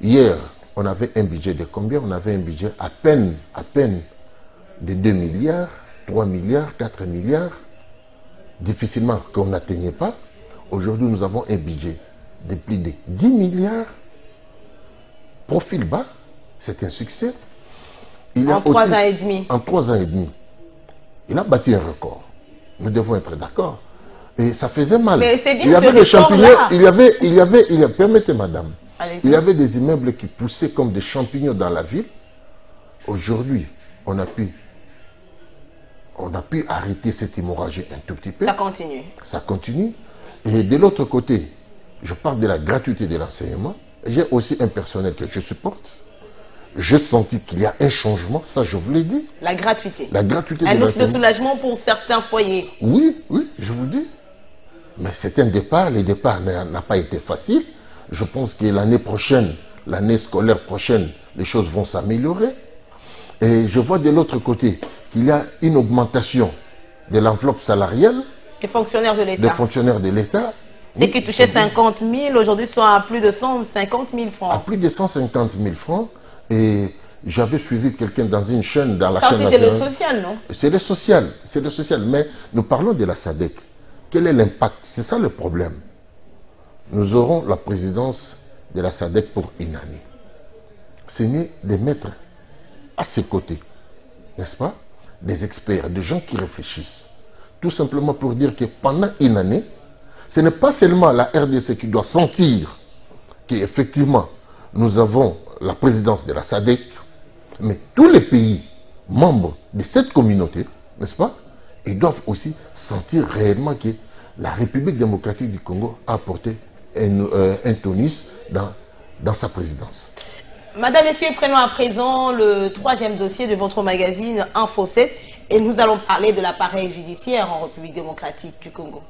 hier, on avait un budget de combien? On avait un budget à peine de 2 milliards, 3 milliards, 4 milliards. Difficilement qu'on n'atteignait pas. Aujourd'hui, nous avons un budget de plus de 10 milliards. Profil bas, c'est un succès. En 3 ans et demi. En 3 ans et demi. Il a battu un record. Nous devons être d'accord. Et ça faisait mal. Mais c'est bien il y avait des champignons. Là. Permettez, madame. Il y avait des immeubles qui poussaient comme des champignons dans la ville. Aujourd'hui, on a pu arrêter cette hémorragie un tout petit peu. Ça continue. Ça continue. Et de l'autre côté, je parle de la gratuité de l'enseignement. J'ai aussi un personnel que je supporte. J'ai senti qu'il y a un changement, ça je vous l'ai dit. La gratuité. La gratuité un outil de soulagement pour certains foyers. Oui, je vous dis. Mais c'est un départ. Le départ n'a pas été facile. Je pense que l'année prochaine, l'année scolaire prochaine, les choses vont s'améliorer. Et je vois de l'autre côté qu'il y a une augmentation de l'enveloppe salariale. Des fonctionnaires de l'État. Des fonctionnaires de l'État. C'est qui touchaient 50 000, aujourd'hui sont à plus de 150 000 francs. À plus de 150 000 francs. Et j'avais suivi quelqu'un dans une chaîne, dans la chaîne nationale. C'est le social, non? C'est le social. Mais nous parlons de la SADC. Quel est l'impact? C'est ça le problème. Nous aurons la présidence de la SADC pour une année. C'est mieux de mettre à ses côtés, n'est-ce pas, des experts, des gens qui réfléchissent. Tout simplement pour dire que pendant une année, ce n'est pas seulement la RDC qui doit sentir qu'effectivement, nous avons la présidence de la SADC, mais tous les pays membres de cette communauté, n'est-ce pas, ils doivent aussi sentir réellement que la République démocratique du Congo a apporté un tonus dans sa présidence. Madame, Messieurs, prenons à présent le 3e dossier de votre magazine Info 7 et nous allons parler de l'appareil judiciaire en République démocratique du Congo.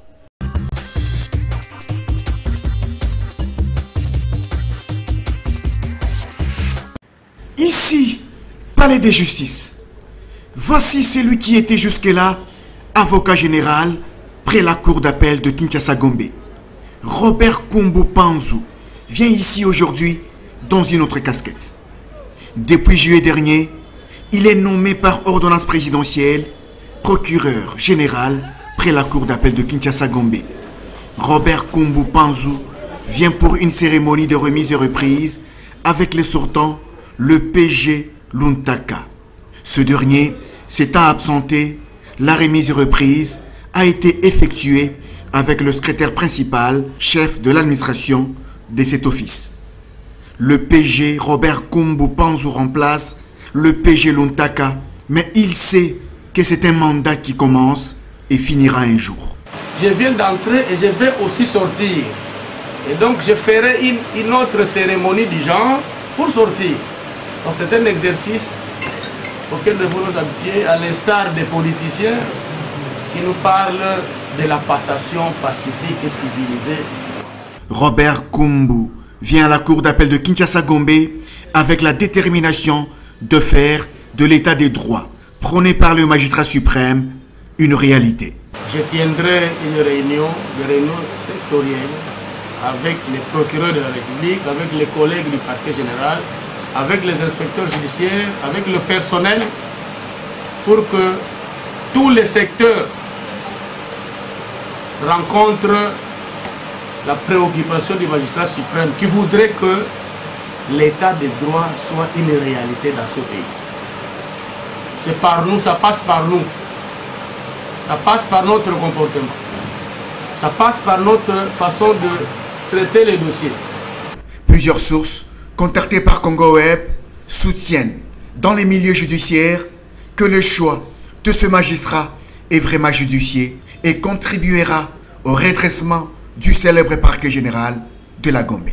Ici, palais de justice. Voici celui qui était jusque-là avocat général près la cour d'appel de Kinshasa-Gombe. Robert Kombo Panzou vient ici aujourd'hui dans une autre casquette. Depuis juillet dernier, il est nommé par ordonnance présidentielle procureur général près la cour d'appel de Kinshasa-Gombe. Robert Kumbu Panzu vient pour une cérémonie de remise et reprise avec les sortants, le PG Luntaka. Ce dernier s'étant absenté, la remise et reprise a été effectuée avec le secrétaire principal, chef de l'administration de cet office. Le PG Robert Kumbu Panzu remplace le PG Luntaka, mais il sait que c'est un mandat qui commence et finira un jour. Je viens d'entrer et je vais aussi sortir. Et donc je ferai une autre cérémonie du genre pour sortir. Donc c'est un exercice auquel nous devons nous habituer, à l'instar des politiciens qui nous parlent de la passation pacifique et civilisée. Robert Kumbu vient à la cour d'appel de Kinshasa-Gombe avec la détermination de faire de l'état des droits prôné par le magistrat suprême une réalité. Je tiendrai une réunion sectorielle avec les procureurs de la République, avec les collègues du parquet général, avec les inspecteurs judiciaires, avec le personnel, pour que tous les secteurs rencontrent la préoccupation du magistrat suprême qui voudrait que l'état des droits soit une réalité dans ce pays. C'est par nous, ça passe par nous. Ça passe par notre comportement. Ça passe par notre façon de traiter les dossiers. Plusieurs sources contactées par Congo Web soutiennent dans les milieux judiciaires que le choix de ce magistrat est vraiment judiciaire et contribuera au redressement du célèbre parquet général de la Gombe.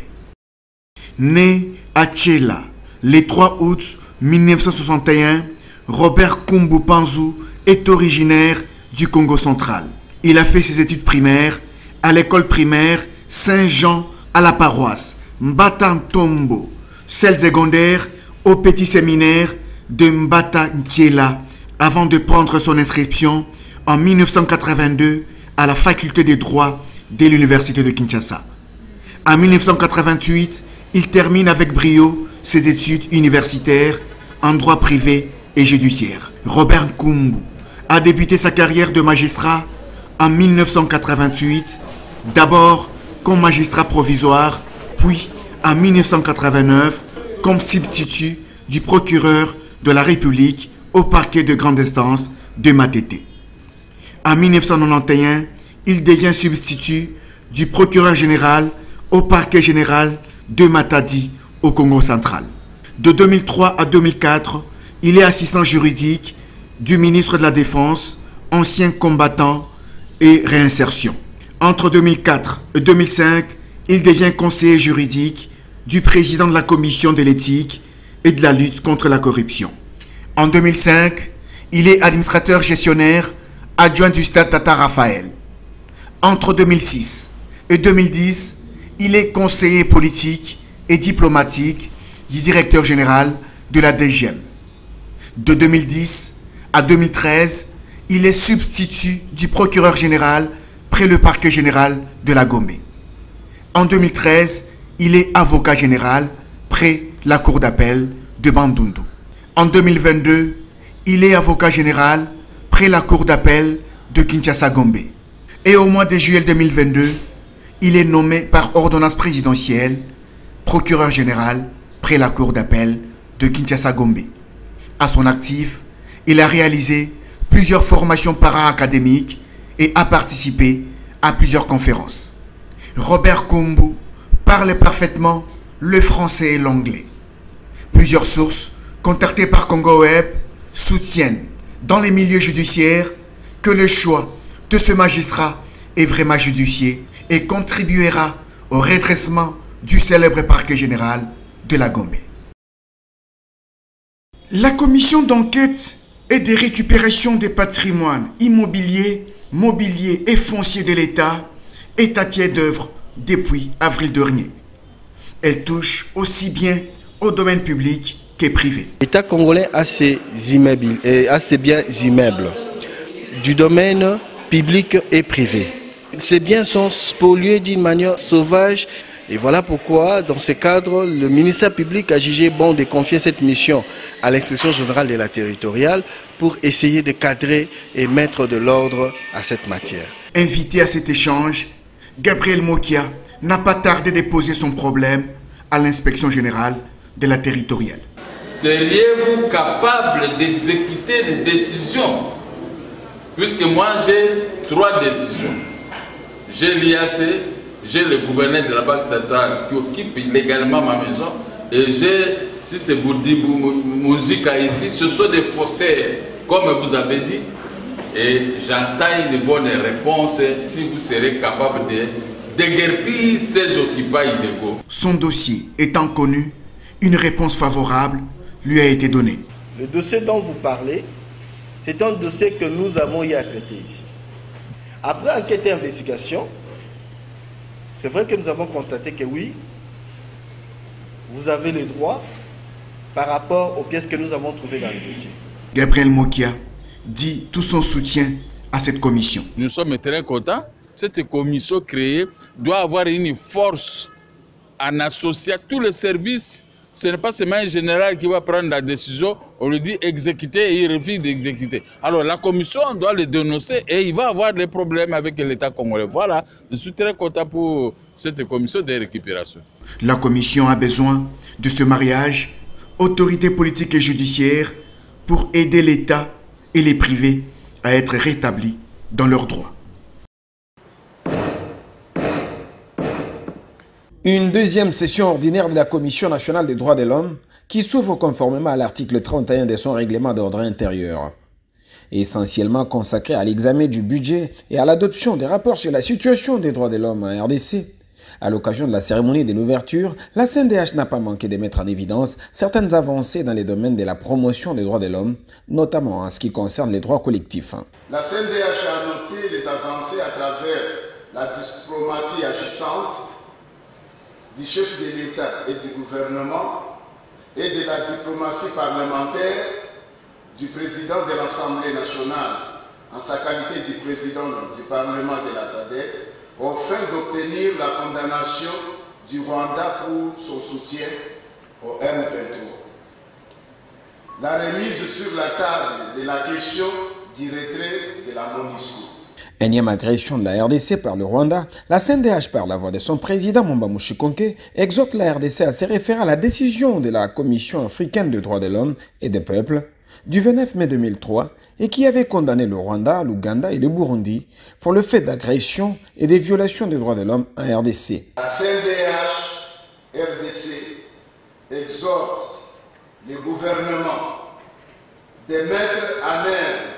Né à Tchela le 3 août 1961, Robert Kumbu Panzu est originaire du Congo central. Il a fait ses études primaires à l'école primaire Saint-Jean à la paroisse Mbata-Ntombo, celle secondaire au petit séminaire de Mbata-Nkiela avant de prendre son inscription en 1982 à la faculté des droits de l'université de Kinshasa. En 1988, il termine avec brio ses études universitaires en droit privé et judiciaire. Robert Kumbu a débuté sa carrière de magistrat en 1988, d'abord comme magistrat provisoire, puis en 1989 comme substitut du procureur de la République au parquet de grande instance de Matete. En 1991, il devient substitut du procureur général au parquet général de Matadi au Congo central. De 2003 à 2004, il est assistant juridique du ministre de la Défense, ancien combattant et réinsertion. Entre 2004 et 2005, il devient conseiller juridique du président de la commission de l'éthique et de la lutte contre la corruption. En 2005, il est administrateur gestionnaire adjoint du stade Tata Raphaël. Entre 2006 et 2010, il est conseiller politique et diplomatique du directeur général de la DGM. De 2010 à 2013, il est substitut du procureur général près le parquet général de la Gombe. En 2013, il est avocat général près la cour d'appel de Bandundu. En 2022, il est avocat général près la cour d'appel de Kinshasa-Gombe. Et au mois de juillet 2022, il est nommé par ordonnance présidentielle procureur général près la cour d'appel de Kinshasa-Gombe. À son actif, il a réalisé plusieurs formations para-académiques et a participé à plusieurs conférences. Robert Kumbu parle parfaitement le français et l'anglais. Plusieurs sources contactées par Congo Web soutiennent dans les milieux judiciaires que le choix de ce magistrat est vraiment judiciaire et contribuera au redressement du célèbre parquet général de la Gombe. La commission d'enquête et de récupération des patrimoines immobiliers, mobiliers et fonciers de l'État est à pied d'œuvre depuis avril dernier. Elle touche aussi bien au domaine public que privé. L'État congolais a ses immeubles et a ses biens immeubles du domaine public et privé. Ces biens sont spoliés d'une manière sauvage Et voilà pourquoi, dans ce cadre, le ministère public a jugé bon de confier cette mission à l'inspection générale de la territoriale pour essayer de cadrer et mettre de l'ordre à cette matière. Invité à cet échange, Gabriel Mokia n'a pas tardé de poser son problème à l'inspection générale de la territoriale. Seriez-vous capable d'exécuter les décisions? Puisque moi j'ai 3 décisions. J'ai l'IAC, j'ai le gouverneur de la Banque centrale qui occupe légalement ma maison, et j'ai, si c'est Bourdi Mouzika ici, ce sont des faussaires, comme vous avez dit, et j'entends une bonne réponse si vous serez capable de déguerpir ces occupants illégaux. Son dossier étant connu, une réponse favorable lui a été donnée. Le dossier dont vous parlez, c'est un dossier que nous avons eu à traiter ici. Après enquête et investigation, c'est vrai que nous avons constaté que oui, vous avez les droits par rapport aux pièces que nous avons trouvées dans le dossier. Gabriel Mokia dit tout son soutien à cette commission. Nous sommes très contents. Cette commission créée doit avoir une force en associant tous les services. Ce n'est pas seulement un général qui va prendre la décision, on lui dit exécuter et il refuse d'exécuter. Alors la commission doit le dénoncer et il va avoir des problèmes avec l'État congolais. Voilà, je suis très content pour cette commission de récupération. La commission a besoin de ce mariage, autorités politiques et judiciaires, pour aider l'État et les privés à être rétablis dans leurs droits. Une deuxième session ordinaire de la Commission nationale des droits de l'homme qui s'ouvre conformément à l'article 31 de son règlement d'ordre intérieur. Essentiellement consacrée à l'examen du budget et à l'adoption des rapports sur la situation des droits de l'homme en RDC. À l'occasion de la cérémonie de l'ouverture, la CNDH n'a pas manqué de mettre en évidence certaines avancées dans les domaines de la promotion des droits de l'homme, notamment en ce qui concerne les droits collectifs. La CNDH a noté les avancées à travers la diplomatie agissante du chef de l'État et du gouvernement et de la diplomatie parlementaire du président de l'Assemblée nationale en sa qualité de président du Parlement de la SADC au fin d'obtenir la condamnation du Rwanda pour son soutien au M23. La remise sur la table de la question du retrait de la MONUSCO. Énième agression de la RDC par le Rwanda, la CNDH, par la voix de son président Momba Mushikonke, exhorte la RDC à se référer à la décision de la Commission africaine des droits de l'homme et des peuples du 29 mai 2003 et qui avait condamné le Rwanda, l'Ouganda et le Burundi pour le fait d'agression et des violations des droits de l'homme en RDC. La CNDH RDC exhorte le gouvernement de mettre en œuvre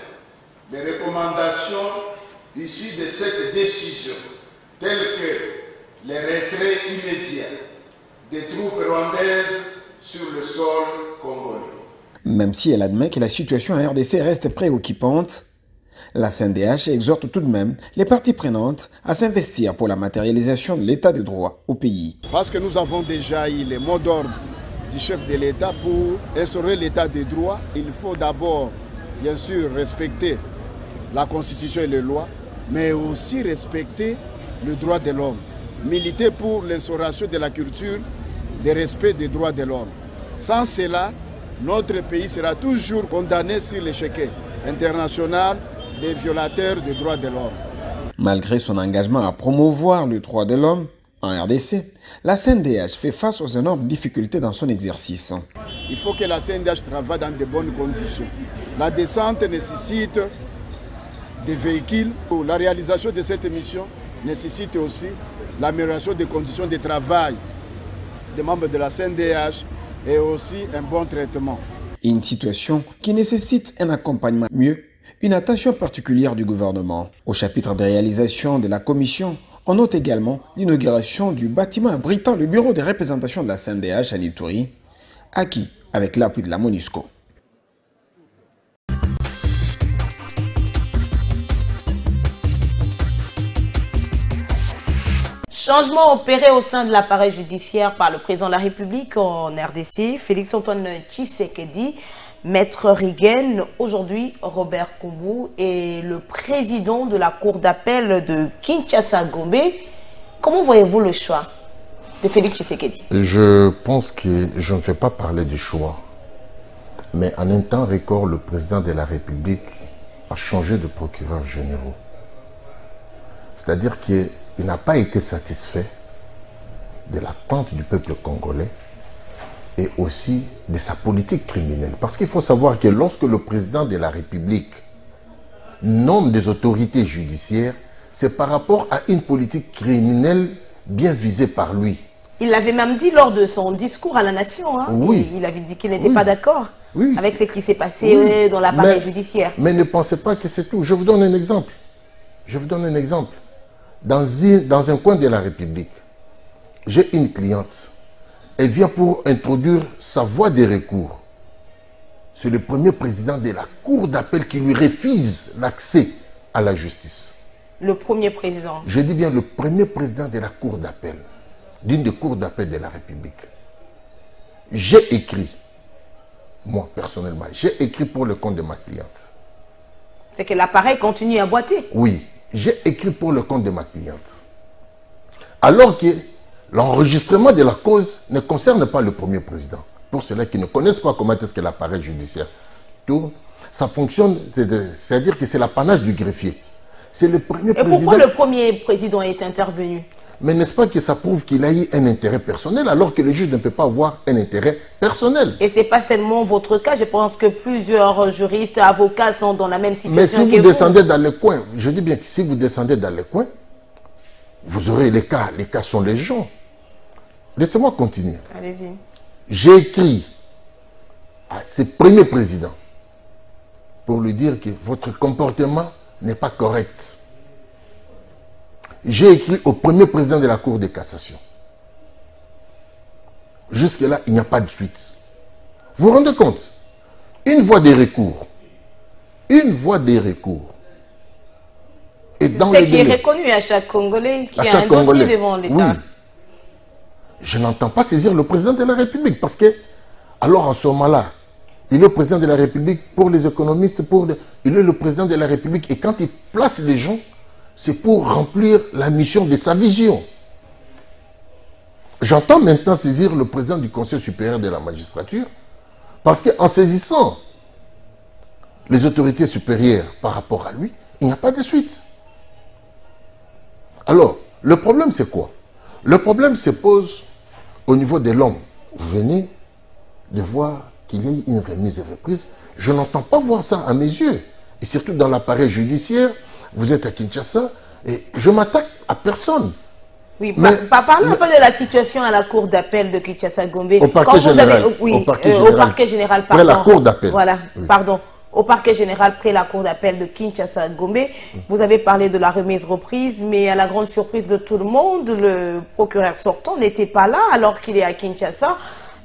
les recommandations issues de cette décision, telles que le retrait immédiat des troupes rwandaises sur le sol congolais. Même si elle admet que la situation en RDC reste préoccupante, la CNDH exhorte tout de même les parties prenantes à s'investir pour la matérialisation de l'état de droit au pays. Parce que nous avons déjà eu les mots d'ordre du chef de l'État pour instaurer l'état de droit. Il faut d'abord, bien sûr, respecter la Constitution et les lois, mais aussi respecter le droit de l'homme. Militer pour l'instauration de la culture de respect des droits de l'homme. Sans cela, notre pays sera toujours condamné sur l'échiquier international des violateurs des droits de l'homme. Malgré son engagement à promouvoir le droit de l'homme en RDC, la CNDH fait face aux énormes difficultés dans son exercice. Il faut que la CNDH travaille dans de bonnes conditions. La descente nécessite des véhicules. La réalisation de cette mission nécessite aussi l'amélioration des conditions de travail des membres de la CNDH et aussi un bon traitement. Une situation qui nécessite un accompagnement mieux, une attention particulière du gouvernement. Au chapitre de réalisation de la commission, on note également l'inauguration du bâtiment abritant le bureau de représentation de la CNDH à Ituri, acquis avec l'appui de la MONUSCO. Changement opéré au sein de l'appareil judiciaire par le président de la République en RDC, Félix-Antoine Tshisekedi, Maître Rigen, aujourd'hui Robert Koumou et le président de la Cour d'appel de Kinshasa-Gombe. Comment voyez-vous le choix? de Félix Tshisekedi? Je pense que je ne fais pas parler du choix. Mais en un temps record, le président de la République a changé de procureur général. C'est-à-dire qu'il n'a pas été satisfait de l'attente du peuple congolais et aussi de sa politique criminelle. Parce qu'il faut savoir que lorsque le président de la République nomme des autorités judiciaires, c'est par rapport à une politique criminelle bien visée par lui. Il l'avait même dit lors de son discours à la nation. Hein. Oui. Il avait dit qu'il n'était pas d'accord avec ce qui s'est passé dans l'appareil judiciaire. Mais ne pensez pas que c'est tout. Je vous donne un exemple. Je vous donne un exemple. Dans un coin de la République, j'ai une cliente. Elle vient pour introduire sa voie de recours. C'est le premier président de la cour d'appel qui lui refuse l'accès à la justice. Le premier président. Je dis bien le premier président de la cour d'appel, d'une des cours d'appel de la République. J'ai écrit, moi personnellement, j'ai écrit pour le compte de ma cliente. C'est que l'appareil continue à boiter. Oui, j'ai écrit pour le compte de ma cliente. Alors que l'enregistrement de la cause ne concerne pas le premier président. Pour ceux-là qui ne connaissent pas comment est-ce que l'appareil judiciaire tourne, ça fonctionne, c'est-à-dire que c'est l'apanage du greffier. C'est le premier président. Et pourquoi le premier président est intervenu? Mais n'est-ce pas que ça prouve qu'il a eu un intérêt personnel alors que le juge ne peut pas avoir un intérêt personnel? Et ce n'est pas seulement votre cas, je pense que plusieurs juristes, avocats sont dans la même situation. Mais si vous descendez dans les coins, je dis bien que si vous descendez dans les coins, vous aurez les cas sont légion. Laissez-moi continuer. Allez-y. J'ai écrit à ce premier président pour lui dire que votre comportement n'est pas correct. J'ai écrit au premier président de la Cour de cassation. Jusque-là, il n'y a pas de suite. Vous vous rendez compte? Une voie de recours. Une voie de recours. C'est ce qui est reconnu à chaque Congolais qui a un dossier devant l'État. Oui. Je n'entends pas saisir le président de la République parce que, alors en ce moment-là, il est le président de la République pour les économistes, il est le président de la République et quand il place les gens, c'est pour remplir la mission de sa vision. J'entends maintenant saisir le président du Conseil supérieur de la magistrature parce qu'en saisissant les autorités supérieures par rapport à lui, il n'y a pas de suite. Alors, le problème c'est quoi? Le problème se pose au niveau de l'homme. Vous venez de voir qu'il y a eu une remise et reprise. Je n'entends pas voir ça à mes yeux. Et surtout dans l'appareil judiciaire, vous êtes à Kinshasa et je m'attaque à personne. Oui, parlons un peu de la situation à la cour d'appel de Kinshasa-Gombe. Au parquet général. Au parquet général, pardon. Après la cour d'appel. Voilà, pardon. Au parquet général, près la cour d'appel de Kinshasa-Gombe. Vous avez parlé de la remise-reprise, mais à la grande surprise de tout le monde, le procureur sortant n'était pas là alors qu'il est à Kinshasa.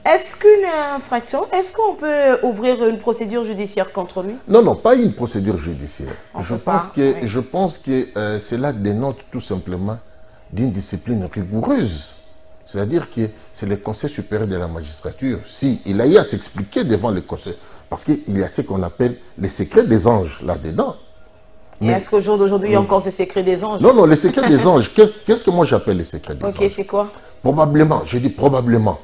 Est-ce qu'une infraction, est-ce qu'on peut ouvrir une procédure judiciaire contre lui? Non, non, pas une procédure judiciaire. Je pense que cela dénote tout simplement d'une discipline rigoureuse. C'est-à-dire que c'est le Conseil supérieur de la magistrature. Si il a eu à s'expliquer devant le Conseil, parce qu'il y a ce qu'on appelle les secrets des anges là-dedans. Et est-ce qu'au jour d'aujourd'hui, il y a encore ces secrets des anges? Non, non, les secrets des anges, qu'est-ce que moi j'appelle les secrets des anges? Ok, c'est quoi? Probablement, je dis probablement.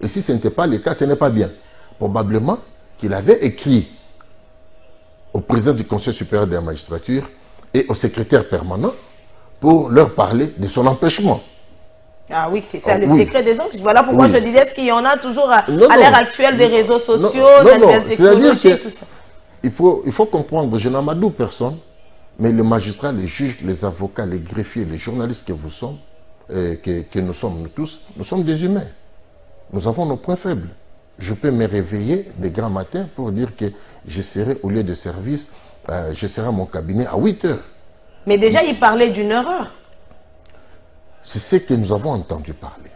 Et si ce n'était pas le cas, ce n'est pas bien. Probablement qu'il avait écrit au président du Conseil supérieur de la magistrature et au secrétaire permanent pour leur parler de son empêchement. Ah oui, c'est ça, le secret des anges. Voilà pourquoi je disais, est-ce qu'il y en a toujours à l'ère actuelle des réseaux sociaux, de la nouvelle technologie, tout ça? Il faut comprendre, je n'amadou personne, mais le magistrat, les juges, les avocats, les greffiers, les journalistes que vous sommes, que nous sommes nous tous, nous sommes des humains. Nous avons nos points faibles. Je peux me réveiller le grand matin pour dire que je serai au lieu de service, je serai à mon cabinet à 8 heures. Mais déjà, il parlait d'une erreur. C'est ce que nous avons entendu parler.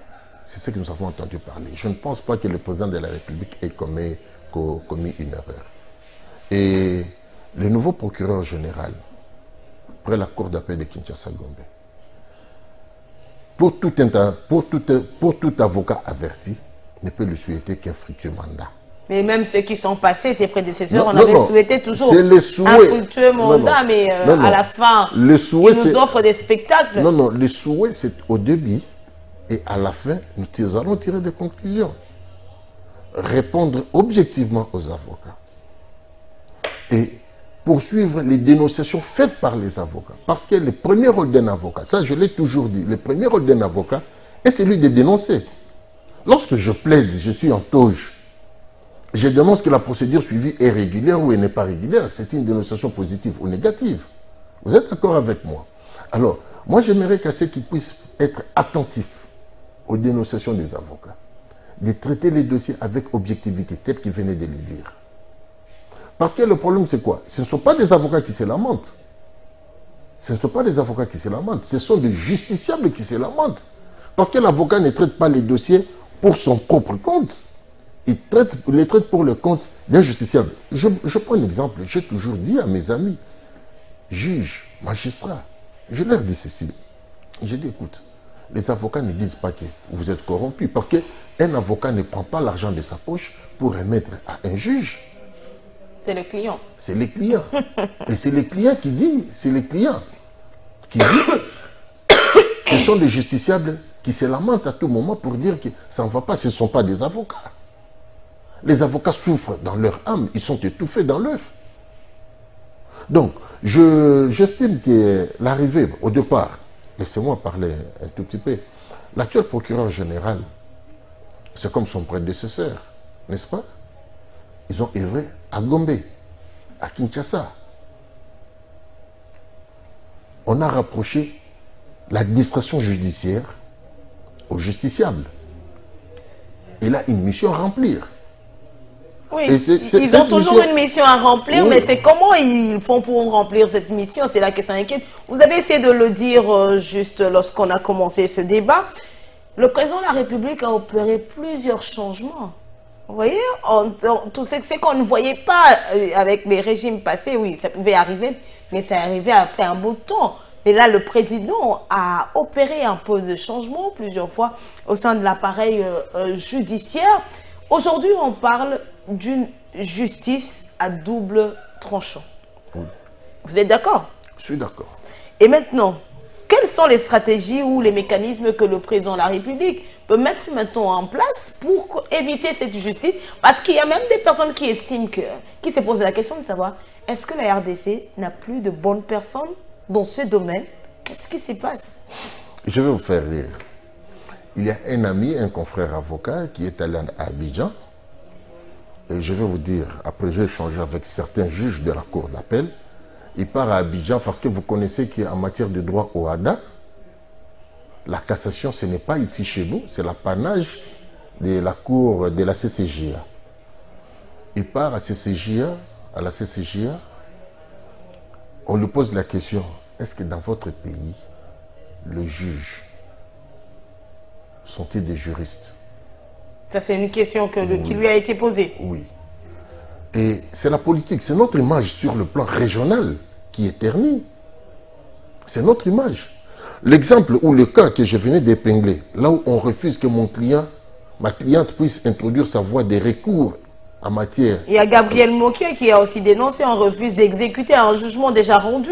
C'est ce que nous avons entendu parler. Je ne pense pas que le président de la République ait commis une erreur. Et le nouveau procureur général, après la cour d'appel de Kinshasa-Gombe, pour tout avocat averti, ne peut lui souhaiter qu'un fructueux mandat. Mais même ceux qui sont passés, ses prédécesseurs, on avait souhaité toujours un fructueux mandat, mais à la fin, ils nous offrent des spectacles. Non, non, le souhait, c'est au début, Et à la fin, nous allons tirer des conclusions. Répondre objectivement aux avocats. Et poursuivre les dénonciations faites par les avocats. Parce que le premier rôle d'un avocat, ça je l'ai toujours dit, le premier rôle d'un avocat est celui de dénoncer. Lorsque je plaide, je suis en toge, je dénonce que la procédure suivie est régulière ou elle n'est pas régulière. C'est une dénonciation positive ou négative. Vous êtes d'accord avec moi? Alors, moi j'aimerais qu'à ceux qui puissent être attentifs aux dénonciations des avocats, de traiter les dossiers avec objectivité, tel qu'ils venaient de le dire. Parce que le problème c'est quoi? Ce ne sont pas des avocats qui se lamentent. Ce ne sont pas des avocats qui se lamentent. Ce sont des justiciables qui se lamentent. Parce que l'avocat ne traite pas les dossiers pour son propre compte. Il les traite pour le compte d'un justiciable. Je prends un exemple. J'ai toujours dit à mes amis, juges, magistrats, je leur dis ceci. J'ai dit, écoute, les avocats ne disent pas que vous êtes corrompus. Parce qu'un avocat ne prend pas l'argent de sa poche pour remettre à un juge. C'est le client. C'est les clients. Et c'est les clients qui disent, c'est les clients qui disent, ce sont des justiciables qui se lamentent à tout moment pour dire que ça ne va pas, ce ne sont pas des avocats. Les avocats souffrent dans leur âme, ils sont étouffés dans l'œuf. Donc, j'estime que l'arrivée, au départ, laissez-moi parler un tout petit peu, l'actuel procureur général, c'est comme son prédécesseur, n'est-ce pas? Ils ont œuvré à Gombe, à Kinshasa. On a rapproché l'administration judiciaire aux justiciables. Il a une mission à remplir. Oui, ils ont toujours une mission à remplir, oui. Mais c'est comment ils font pour remplir cette mission? C'est là que ça inquiète. Vous avez essayé de le dire juste lorsqu'on a commencé ce débat. Le président de la République a opéré plusieurs changements. Vous voyez, tout ce qu'on ne voyait pas avec les régimes passés, oui, ça pouvait arriver, mais ça arrivait après un bout de temps. Et là, le président a opéré un peu de changement plusieurs fois au sein de l'appareil judiciaire. Aujourd'hui, on parle d'une justice à double tranchant. Oui. Vous êtes d'accord? Je suis d'accord. Et maintenant, quelles sont les stratégies ou les mécanismes que le président de la République peut mettre maintenant en place pour éviter cette justice? Parce qu'il y a même des personnes qui estiment qui se posent la question de savoir, est-ce que la RDC n'a plus de bonnes personnes dans ce domaine? Qu'est-ce qui se passe? Je vais vous faire rire. Il y a un ami, un confrère avocat qui est allé à Abidjan. Et je vais vous dire, après j'ai échangé avec certains juges de la cour d'appel, il part à Abidjan parce que vous connaissez qu'en matière de droit au HADA, la cassation, ce n'est pas ici chez nous, c'est l'apanage de la cour de la CCJA. Il part à la CCJA, on lui pose la question, est-ce que dans votre pays, les juges sont-ils des juristes? Ça, c'est une question qui lui a été posée. Oui. Et c'est la politique, c'est notre image sur le plan régional qui est ternie. C'est notre image. L'exemple ou le cas que je venais d'épingler, là où on refuse que ma cliente puisse introduire sa voie de recours en matière... Il y a Gabriel Mokier qui a aussi dénoncé, on refuse d'exécuter un jugement déjà rendu.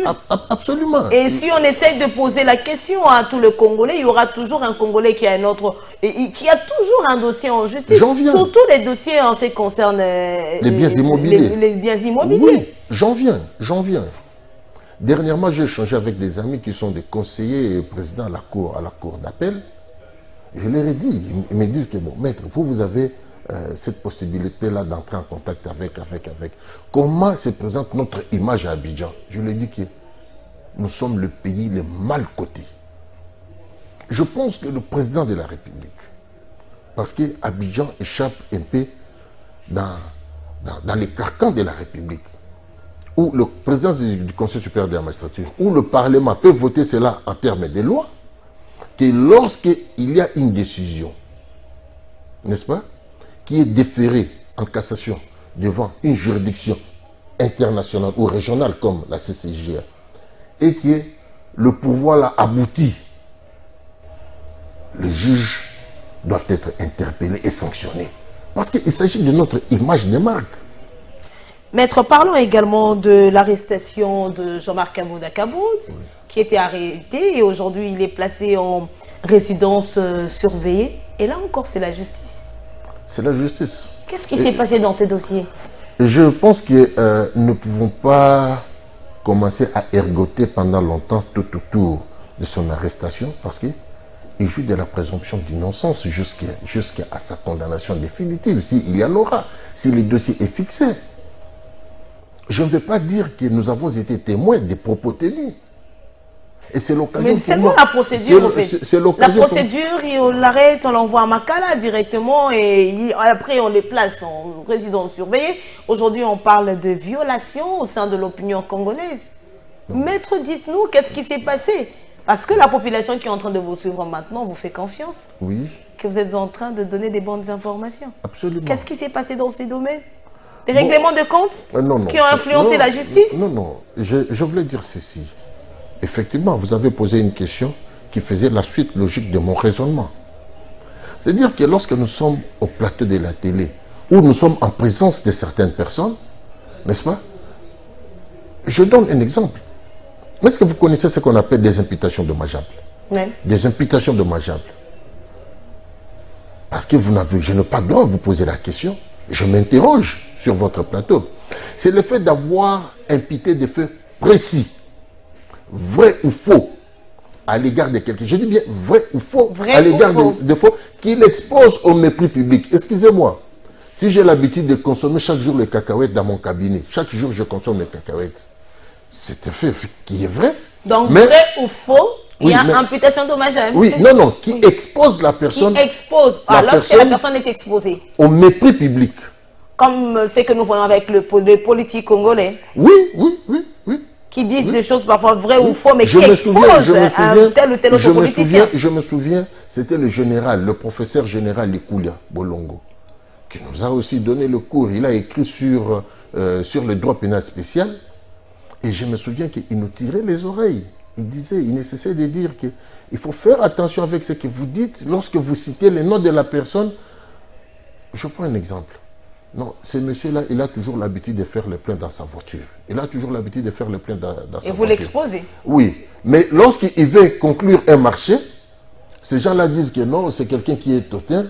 Absolument. Et si on essaye de poser la question à tous les Congolais, il y aura toujours un Congolais qui a un autre... qui a toujours un dossier en justice. Surtout les dossiers en ce qui concerne... les biens immobiliers. Les biens immobiliers. Oui, j'en viens. Dernièrement, j'ai échangé avec des amis qui sont des conseillers et présidents à la cour d'appel. Je leur ai dit, ils me disent que bon, maître, vous avez... cette possibilité-là d'entrer en contact avec. Comment se présente notre image à Abidjan? Je lui ai dit que nous sommes le pays le mal coté. Je pense que le président de la République, parce qu'Abidjan échappe un peu dans les carcans de la République, où le président du Conseil supérieur de la magistrature, où le Parlement peut voter cela en termes de loi, que lorsqu'il y a une décision, n'est-ce pas, qui est déféré en cassation devant une juridiction internationale ou régionale comme la CCJA, et que le pouvoir l'a abouti, les juges doivent être interpellés et sanctionnés. Parce qu'il s'agit de notre image de marque. Maître, parlons également de l'arrestation de Jean-Marc Kamouna Kabout, qui était arrêté et aujourd'hui il est placé en résidence surveillée. Et là encore, c'est la justice. C'est la justice. Qu'est-ce qui s'est passé dans ce dossier? Je pense que nous ne pouvons pas commencer à ergoter pendant longtemps tout autour de son arrestation parce qu'il joue de la présomption d'innocence jusqu'à sa condamnation définitive, s'il y en aura, si le dossier est fixé. Je ne vais pas dire que nous avons été témoins des propos tenus. Et c'est l'occasion. Mais c'est quoi la procédure, en fait? La procédure, on l'arrête, on l'envoie à Makala directement et après on les place en résidence surveillée. Aujourd'hui, on parle de violation au sein de l'opinion congolaise. Maître, dites-nous, qu'est-ce qui s'est passé? Parce que la population qui est en train de vous suivre maintenant vous fait confiance. Oui. Que vous êtes en train de donner des bonnes informations. Absolument. Qu'est-ce qui s'est passé dans ces domaines? Des règlements de compte qui ont influencé la justice? Non. Je voulais dire ceci. Effectivement, vous avez posé une question qui faisait la suite logique de mon raisonnement. C'est-à-dire que lorsque nous sommes au plateau de la télé, où nous sommes en présence de certaines personnes, n'est-ce pas? Je donne un exemple. Est-ce que vous connaissez ce qu'on appelle des imputations dommageables? Oui. Des imputations dommageables. Parce que je n'ai pas le droit de vous poser la question. Je m'interroge sur votre plateau. C'est le fait d'avoir imputé des faits précis, vrai ou faux, à l'égard de quelqu'un. Je dis bien vrai ou faux, à l'égard de faux, qu'il expose au mépris public. Excusez-moi, si j'ai l'habitude de consommer chaque jour les cacahuètes dans mon cabinet, chaque jour je consomme les cacahuètes, c'est un fait qui est vrai. Donc, vrai ou faux, il y a imputation dommageable. Oui, non, qui expose la personne. Qui expose, lorsque la personne est exposée. Au mépris public. Comme ce que nous voyons avec les politiques congolais. Oui. Qui disent des choses parfois vraies ou fausses, mais qui exposent un tel ou tel autre politicien. Je me souviens, c'était le général, le professeur général Likulia Bolongo, qui nous a aussi donné le cours. Il a écrit sur le droit pénal spécial. Et je me souviens qu'il nous tirait les oreilles. Il nécessait de dire qu'il faut faire attention avec ce que vous dites lorsque vous citez le nom de la personne. Je prends un exemple. Non, ce monsieur-là, il a toujours l'habitude de faire le plein dans sa voiture. Il a toujours l'habitude de faire le plein dans sa voiture. Et vous l'exposez? Oui, mais lorsqu'il veut conclure un marché, ces gens-là disent que non, c'est quelqu'un qui est hautain.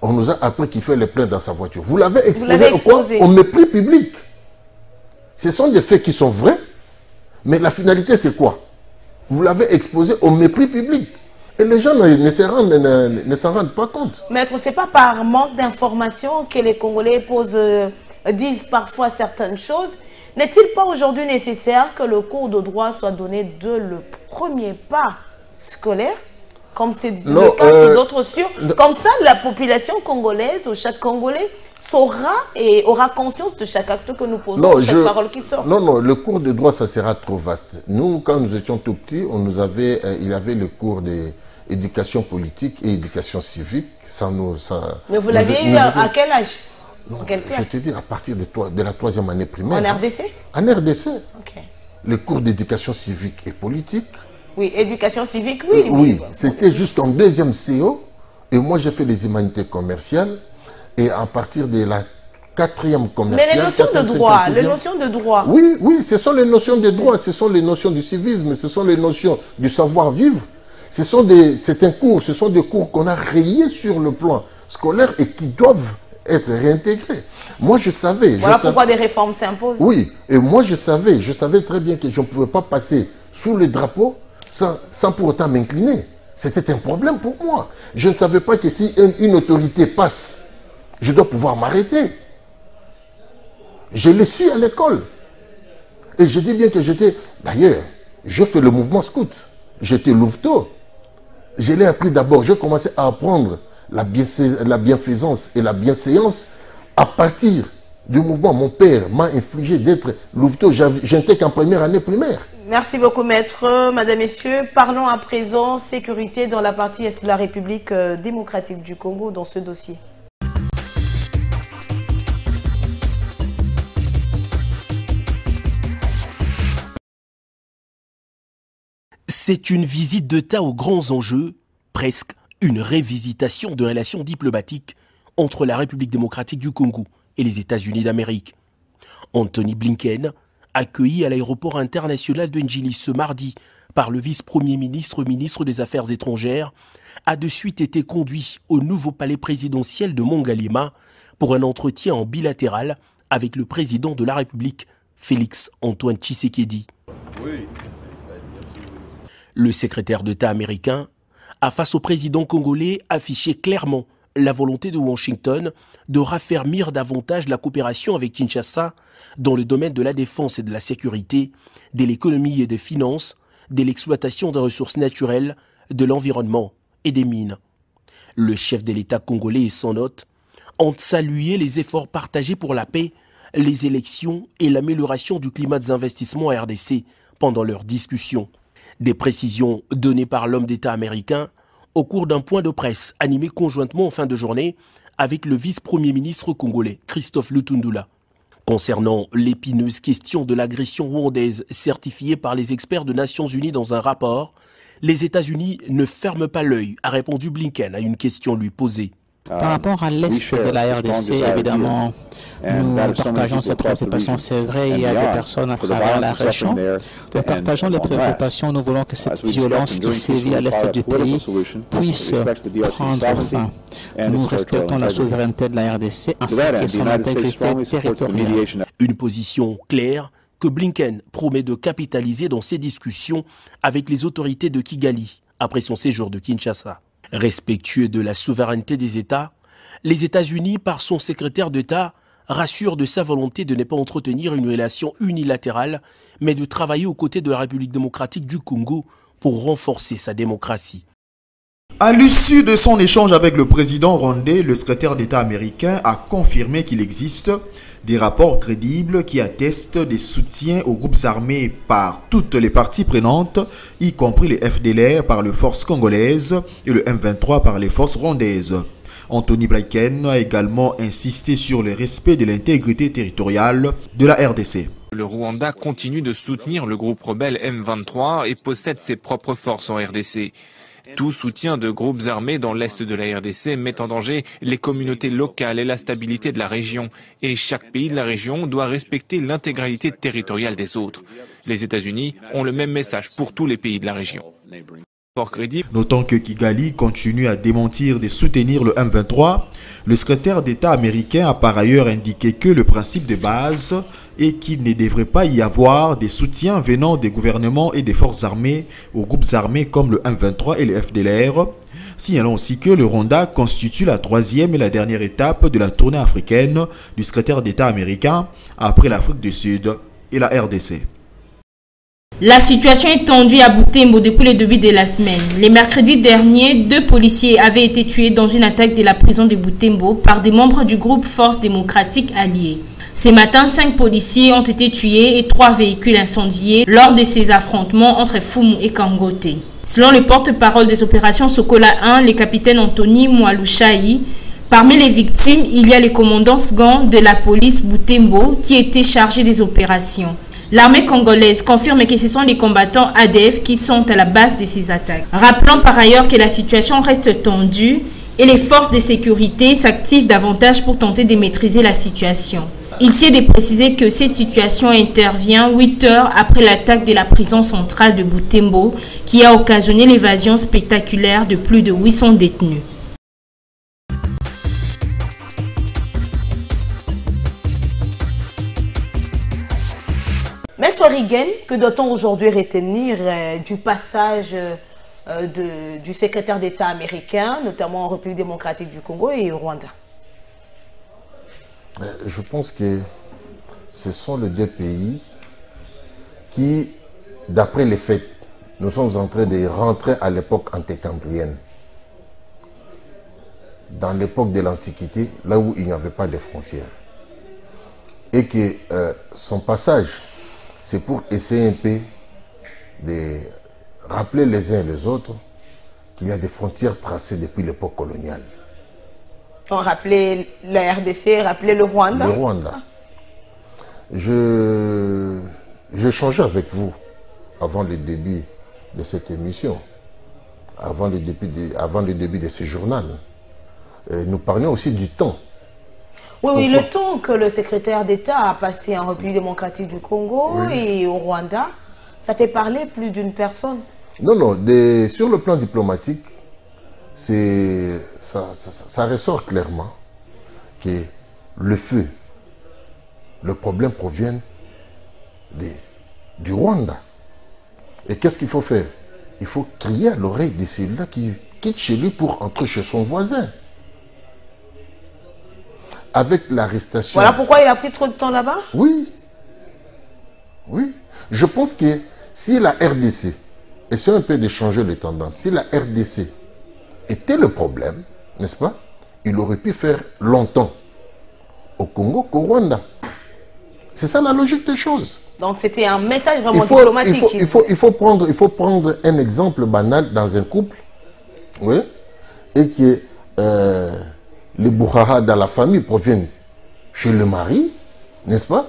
On nous a appris qu'il fait le plein dans sa voiture. Vous l'avez exposé au mépris public. Ce sont des faits qui sont vrais, mais la finalité, c'est quoi? Vous l'avez exposé au mépris public. Et les gens ne s'en rendent pas compte. Maître, ce n'est pas par manque d'informations que les Congolais disent parfois certaines choses. N'est-il pas aujourd'hui nécessaire que le cours de droit soit donné dès le premier pas scolaire, comme c'est le cas sur d'autres sûrs? Comme ça, la population congolaise ou chaque Congolais saura et aura conscience de chaque acte que nous posons, de chaque parole qui sort. Non, le cours de droit, ça sera trop vaste. Nous, quand nous étions tout petits, il y avait le cours d'éducation politique et éducation civique. Mais vous l'aviez eu à quel âge? Non, je te dis à partir de la 3e année primaire. En RDC? En RDC. Ok. Le cours d'éducation civique et politique. Oui, éducation civique, oui. Oui, c'était jusqu'en 2e CO. Et moi, j'ai fait les humanités commerciales. Et à partir de la 4e commerciale... Mais les notions de droit, Oui, ce sont les notions de droit, ce sont les notions du civisme, ce sont les notions du savoir-vivre. C'est un cours, ce sont des cours qu'on a rayés sur le plan scolaire et qui doivent être réintégrés. Moi, je savais... Voilà pourquoi des réformes s'imposent. Oui, et moi, je savais très bien que je ne pouvais pas passer sous le drapeau sans pour autant m'incliner. C'était un problème pour moi. Je ne savais pas que si une autorité passe, je dois pouvoir m'arrêter. Je l'ai su à l'école. Et je dis bien que j'étais... D'ailleurs, je fais le mouvement scout. J'étais louveteau. Je l'ai appris d'abord. J'ai commencé à apprendre la bienfaisance et la bienséance à partir du mouvement. Mon père m'a infligé d'être louveteau. J'étais qu'en première année primaire. Merci beaucoup, maître. Madame, messieurs, parlons à présent sécurité dans la partie est de la République démocratique du Congo dans ce dossier. C'est une visite d'État aux grands enjeux, presque une révisitation de relations diplomatiques entre la République démocratique du Congo et les États-Unis d'Amérique. Anthony Blinken, accueilli à l'aéroport international de Njili ce mardi par le vice-premier ministre, ministre des Affaires étrangères, a de suite été conduit au nouveau palais présidentiel de Mongalema pour un entretien en bilatéral avec le président de la République, Félix Antoine Tshisekedi. Le secrétaire d'État américain a, face au président congolais, affiché clairement la volonté de Washington de raffermir davantage la coopération avec Kinshasa dans le domaine de la défense et de la sécurité, de l'économie et des finances, de l'exploitation des ressources naturelles, de l'environnement et des mines. Le chef de l'État congolais et son hôte ont salué les efforts partagés pour la paix, les élections et l'amélioration du climat des investissements à RDC pendant leur discussion. Des précisions données par l'homme d'État américain au cours d'un point de presse animé conjointement en fin de journée avec le vice-premier ministre congolais Christophe Lutundula. Concernant l'épineuse question de l'agression rwandaise certifiée par les experts des Nations Unies dans un rapport, les États-Unis ne ferment pas l'œil, a répondu Blinken à une question lui posée. Par rapport à l'Est de la RDC, évidemment, nous partageons ces préoccupations. C'est vrai, il y a des personnes à travers la région. Nous partageons les préoccupations. Nous voulons que cette violence qui sévit à l'Est du pays puisse prendre fin. Nous respectons la souveraineté de la RDC ainsi que son intégrité territoriale. Une position claire que Blinken promet de capitaliser dans ses discussions avec les autorités de Kigali après son séjour de Kinshasa. Respectueux de la souveraineté des États, les États-Unis, par son secrétaire d'État, rassurent de sa volonté de ne pas entretenir une relation unilatérale, mais de travailler aux côtés de la République démocratique du Congo pour renforcer sa démocratie. À l'issue de son échange avec le président rwandais, le secrétaire d'État américain a confirmé qu'il existe des rapports crédibles qui attestent des soutiens aux groupes armés par toutes les parties prenantes, y compris les FDLR par les forces congolaises et le M23 par les forces rwandaises. Anthony Blinken a également insisté sur le respect de l'intégrité territoriale de la RDC. Le Rwanda continue de soutenir le groupe rebelle M23 et possède ses propres forces en RDC. Tout soutien de groupes armés dans l'est de la RDC met en danger les communautés locales et la stabilité de la région. Et chaque pays de la région doit respecter l'intégralité territoriale des autres. Les États-Unis ont le même message pour tous les pays de la région. Notons que Kigali continue à démentir de soutenir le M23, le secrétaire d'État américain a par ailleurs indiqué que le principe de base est qu'il ne devrait pas y avoir des soutiens venant des gouvernements et des forces armées aux groupes armés comme le M23 et le FDLR, signalant aussi que le Rwanda constitue la troisième et la dernière étape de la tournée africaine du secrétaire d'État américain après l'Afrique du Sud et la RDC. La situation est tendue à Butembo depuis le début de la semaine. Les mercredis derniers, 2 policiers avaient été tués dans une attaque de la prison de Butembo par des membres du groupe Force démocratique alliée. Ce matin, 5 policiers ont été tués et 3 véhicules incendiés lors de ces affrontements entre Fumu et Kangote. Selon le porte-parole des opérations Sokola 1, le capitaine Anthony Mwalushayi, parmi les victimes, il y a le commandant second de la police Butembo qui était chargé des opérations. L'armée congolaise confirme que ce sont les combattants ADF qui sont à la base de ces attaques. Rappelons par ailleurs que la situation reste tendue et les forces de sécurité s'activent davantage pour tenter de maîtriser la situation. Il s'est de préciser que cette situation intervient 8 heures après l'attaque de la prison centrale de Butembo qui a occasionné l'évasion spectaculaire de plus de 800 détenus. Maître Rigen, que doit-on aujourd'hui retenir du passage du secrétaire d'État américain, notamment en République démocratique du Congo et au Rwanda? Je pense que ce sont les 2 pays qui, d'après les faits, nous sommes en train de rentrer à l'époque antécambrienne. Dans l'époque de l'Antiquité, là où il n'y avait pas de frontières. Et que son passage, c'est pour essayer un peu de rappeler les uns et les autres qu'il y a des frontières tracées depuis l'époque coloniale. On rappelait la RDC, rappelait le Rwanda. Le Rwanda. Je changeais avec vous avant le début de cette émission, avant le début de ce journal. Nous parlions aussi du temps. Oui, le temps que le secrétaire d'État a passé en République démocratique du Congo et au Rwanda, ça fait parler plus d'une personne. Non, non, sur le plan diplomatique, ça ressort clairement que le feu, le problème provient du Rwanda. Et qu'est-ce qu'il faut faire? Il faut crier à l'oreille de celui-là qui quitte chez lui pour entrer chez son voisin. Avec l'arrestation... Voilà pourquoi il a pris trop de temps là-bas? Oui. Oui. Je pense que si la RDC, et c'est un peu de changer les tendances, si la RDC était le problème, n'est-ce pas, il aurait pu faire longtemps au Congo qu'au Rwanda. C'est ça la logique des choses. Donc c'était un message vraiment diplomatique. Il faut prendre un exemple banal dans un couple, oui, et que les bourrara dans la famille proviennent chez le mari, n'est-ce pas?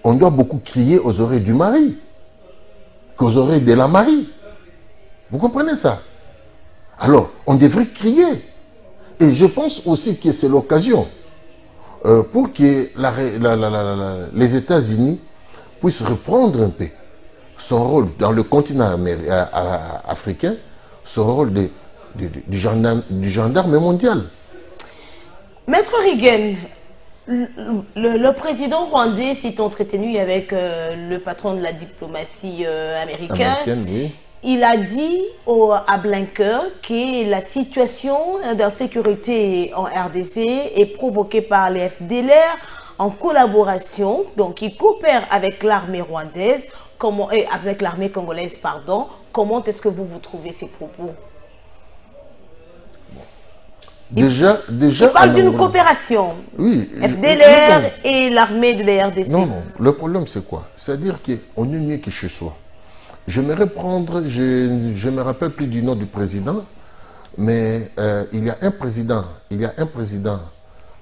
On doit beaucoup crier aux oreilles du mari qu'aux oreilles de la mariée. Vous comprenez ça? Alors, on devrait crier. Et je pense aussi que c'est l'occasion pour que les États-Unis puissent reprendre un peu son rôle dans le continent africain, son rôle du gendarme mondial. Maître Rigen, le président rwandais s'est entretenu avec le patron de la diplomatie américaine. Oui. Il a dit à Blinken que la situation d'insécurité en RDC est provoquée par les FDLR en collaboration, donc ils coopèrent avec l'armée rwandaise, avec l'armée congolaise, pardon. Comment est-ce que vous trouvez ces propos? Déjà, il parle d'une coopération. Oui. FDLR et l'armée de la RDC. Non, non. Le problème, c'est quoi? C'est-à-dire qu'on est mieux que chez soi. J'aimerais prendre, je ne me rappelle plus du nom du président, mais il y a un président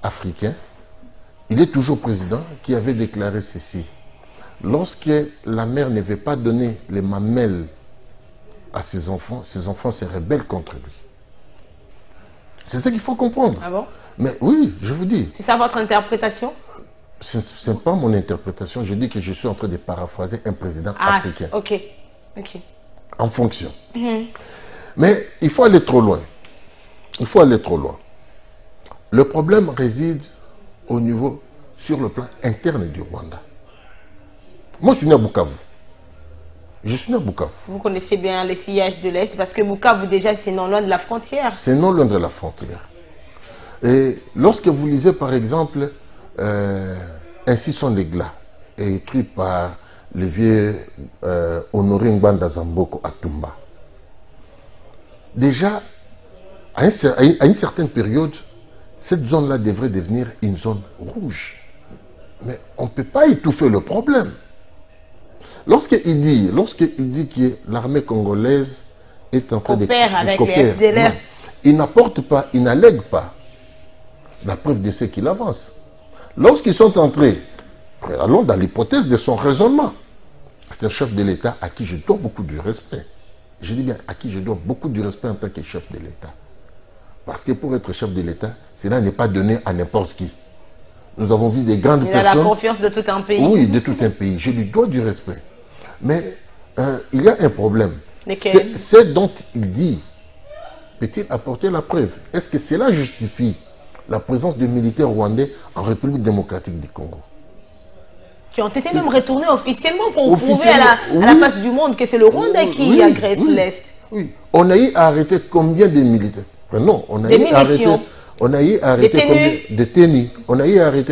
africain, il est toujours président, qui avait déclaré ceci. Lorsque la mère ne veut pas donner les mamelles à ses enfants se rebellent contre lui. C'est ça qu'il faut comprendre. Ah bon? Mais oui, je vous dis. C'est ça votre interprétation? Ce n'est pas mon interprétation. Je dis que je suis en train de paraphraser un président africain. Ok. En fonction. Mais il faut aller trop loin. Il faut aller trop loin. Le problème réside au niveau, sur le plan interne du Rwanda. Moi, je suis né à Bukavu. Vous connaissez bien les sillages de l'Est, parce que Bukavu, déjà, c'est non loin de la frontière. C'est non loin de la frontière. Et lorsque vous lisez, par exemple, Ainsi sont les glas, écrit par le vieux Honoré Ngbanda Zamboko Atumba. Déjà, à une certaine période, cette zone-là devrait devenir une zone rouge. Mais on ne peut pas étouffer le problème. Lorsqu'il dit que l'armée congolaise est en train de avec les FDLR, il n'apporte pas, il n'allègue pas la preuve de ce qu'il avance. Lorsqu'ils sont entrés, allons dans l'hypothèse de son raisonnement. C'est un chef de l'État à qui je dois beaucoup de respect. Je dis bien à qui je dois beaucoup de respect en tant que chef de l'État. Parce que pour être chef de l'État, cela n'est pas donné à n'importe qui. Nous avons vu des grandes personnes... Il a la confiance de tout un pays. Oui, de tout un pays. Je lui dois du respect. Mais il y a un problème. C'est dont il dit, peut-il apporter la preuve? Est-ce que cela justifie la présence de militaires rwandais en République démocratique du Congo? Qui ont été même retournés officiellement pour prouver à la face du monde que c'est le Rwanda qui agresse l'Est. Oui. On a eu à arrêter combien de militaires? Enfin, non, on a eu à arrêter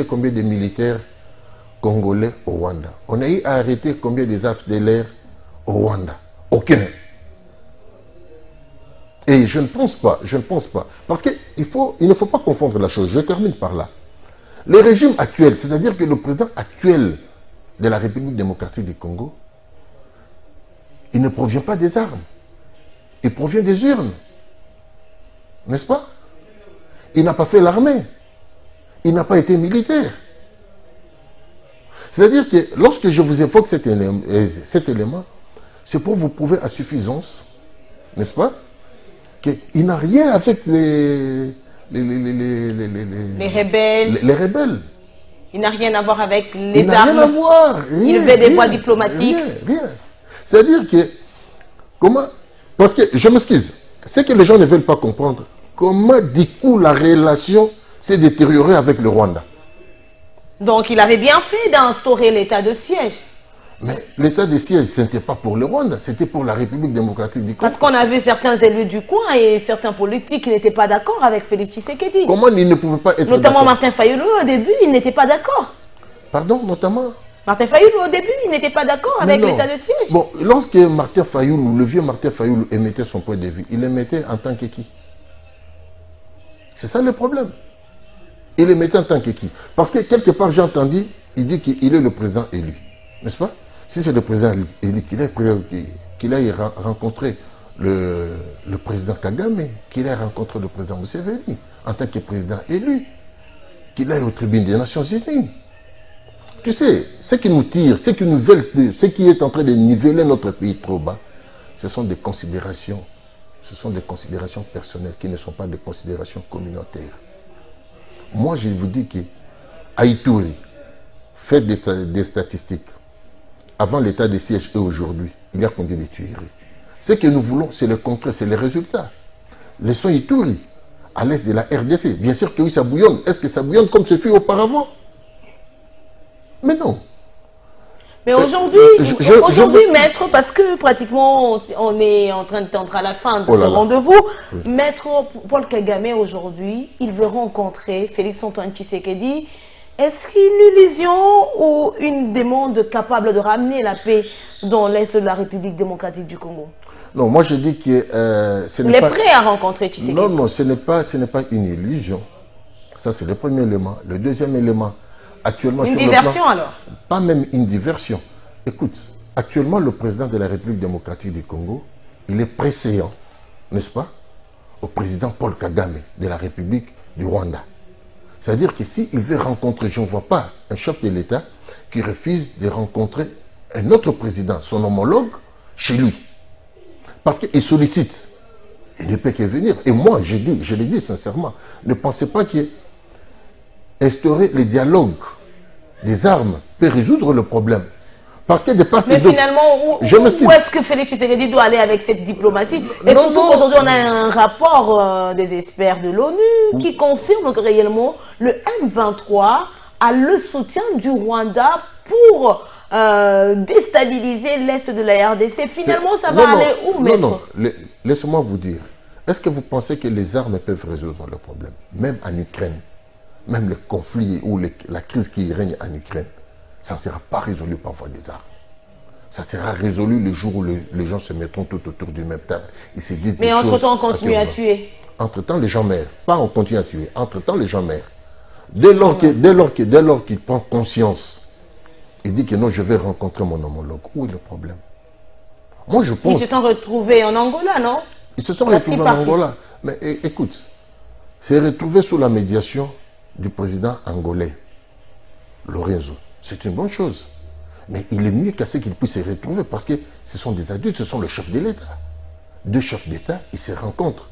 combien de militaires congolais au Rwanda? On a eu à arrêter combien des FDLR au Rwanda? Aucun. Et je ne pense pas. Parce qu'il ne faut pas confondre la chose. Je termine par là. Le régime actuel, c'est-à-dire que le président actuel de la République démocratique du Congo, il ne provient pas des armes. Il provient des urnes. N'est-ce pas? Il n'a pas fait l'armée. Il n'a pas été militaire. C'est-à-dire que lorsque je vous évoque cet élément, c'est pour vous prouver à suffisance, n'est-ce pas, qu'il n'a rien avec les rebelles. Les rebelles. Il n'a rien à voir avec les armes. Il n'a rien à voir. Il veut des voies diplomatiques. Rien. C'est-à-dire que, comment... Parce que, je m'excuse, c'est que les gens ne veulent pas comprendre. Comment, du coup, la relation s'est détériorée avec le Rwanda. Donc, il avait bien fait d'instaurer l'état de siège. Mais l'état de siège, ce n'était pas pour le Rwanda, c'était pour la République démocratique du Congo. Parce qu'on a vu certains élus du coin et certains politiques qui n'étaient pas d'accord avec Félix Tshisekedi. Comment ils ne pouvaient pas être d'accord? Notamment Martin Fayulu, au début, il n'était pas d'accord. Pardon, notamment? Martin Fayulu, au début, il n'était pas d'accord avec l'état de siège. Bon, lorsque Martin Fayulu, le vieux Martin Fayulu, émettait son point de vue, il émettait en tant que qui? C'est ça le problème. Il émettait en tant que qui? Parce que quelque part, j'ai entendu, il dit qu'il est le président élu. N'est-ce pas? Si c'est le président élu, qu'il aille rencontrer le président Kagame, qu'il aille rencontrer le président Museveni, en tant que président élu, qu'il aille aux tribunes des Nations Unies. Tu sais, ce qui nous tire, ce qui nous veulent plus, ce qui est en train de niveler notre pays trop bas, ce sont des considérations personnelles qui ne sont pas des considérations communautaires. Moi, je vous dis que à Ituri, faites des statistiques. Avant l'état de siège et aujourd'hui, il y a combien de tueries? Ce que nous voulons, c'est le concret, c'est les résultats. Laissons Ituri, à l'est de la RDC. Bien sûr que oui, ça bouillonne. Est-ce que ça bouillonne comme ce fut auparavant? Mais non. Mais aujourd'hui, maître, parce que pratiquement on est en train de tendre à la fin de ce rendez-vous, maître Paul Kagame aujourd'hui, il veut rencontrer Félix-Antoine Tshisekedi. Est-ce qu'une illusion ou une demande capable de ramener la paix dans l'est de la République démocratique du Congo? Non, moi je dis que il est prêt à rencontrer Tshisekedi. Non, ce n'est pas une illusion. Ça, c'est le premier élément. Le deuxième élément, actuellement... Une diversion alors? Pas même une diversion. Écoute, actuellement, le président de la République démocratique du Congo, il est précédent, n'est-ce pas, au président Paul Kagame de la République du Rwanda. C'est-à-dire que s'il veut rencontrer, je ne vois pas un chef de l'État qui refuse de rencontrer un autre président, son homologue, chez lui. Parce qu'il sollicite. Il ne peut que venir. Et moi, je le dis sincèrement, ne pensez pas qu'instaurer le dialogue des armes peut résoudre le problème. Parce que de part et d'autre... Mais finalement, où est-ce que Félix Tshisekedi doit aller avec cette diplomatie? Et surtout qu'aujourd'hui, on a un rapport des experts de l'ONU qui confirme que réellement le M23 a le soutien du Rwanda pour déstabiliser l'Est de la RDC. Finalement, ça va aller où, maître? Non, laissez-moi vous dire. Est-ce que vous pensez que les armes peuvent résoudre le problème? Même en Ukraine, même le conflit ou la crise qui règne en Ukraine, ça ne sera pas résolu par voie des armes. Ça sera résolu le jour où les gens se mettront tout autour du même table. Ils se disent mais entre-temps, on continue à tuer. Entre-temps, les gens meurent. Pas on continue à tuer. Entre-temps, les gens meurent. Dès lors qu'il prend conscience, il dit que non, je vais rencontrer mon homologue. Où est le problème? Moi, je pense... Ils se sont retrouvés en Angola, non? Ils se sont retrouvés en Angola. Mais écoute, c'est retrouvé sous la médiation du président angolais, Lorenzo. C'est une bonne chose. Mais il est mieux qu'à ce qu'ils puissent se retrouver parce que ce sont des adultes, ce sont le chef de l'État. Deux chefs d'État, ils se rencontrent.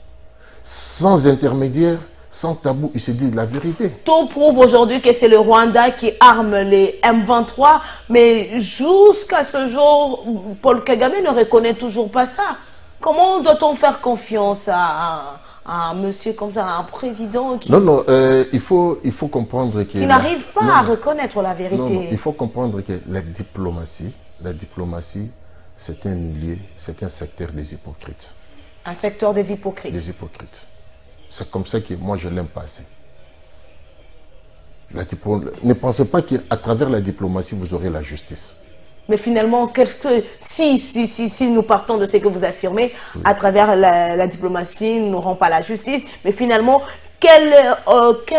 Sans intermédiaire, sans tabou, ils se disent la vérité. Tout prouve aujourd'hui que c'est le Rwanda qui arme les M23, mais jusqu'à ce jour, Paul Kagame ne reconnaît toujours pas ça. Comment doit-on faire confiance à un monsieur comme ça, à un président qui... Non, il faut comprendre que... Il n'arrive pas à reconnaître la vérité. Non, il faut comprendre que la diplomatie, c'est un milieu, c'est un secteur des hypocrites. Un secteur des hypocrites. Des hypocrites. C'est comme ça que moi je l'aime pas assez. Ne pensez pas qu'à travers la diplomatie vous aurez la justice. Mais finalement, si nous partons de ce que vous affirmez, à travers la diplomatie, nous n'aurons pas la justice, mais finalement, qu'elle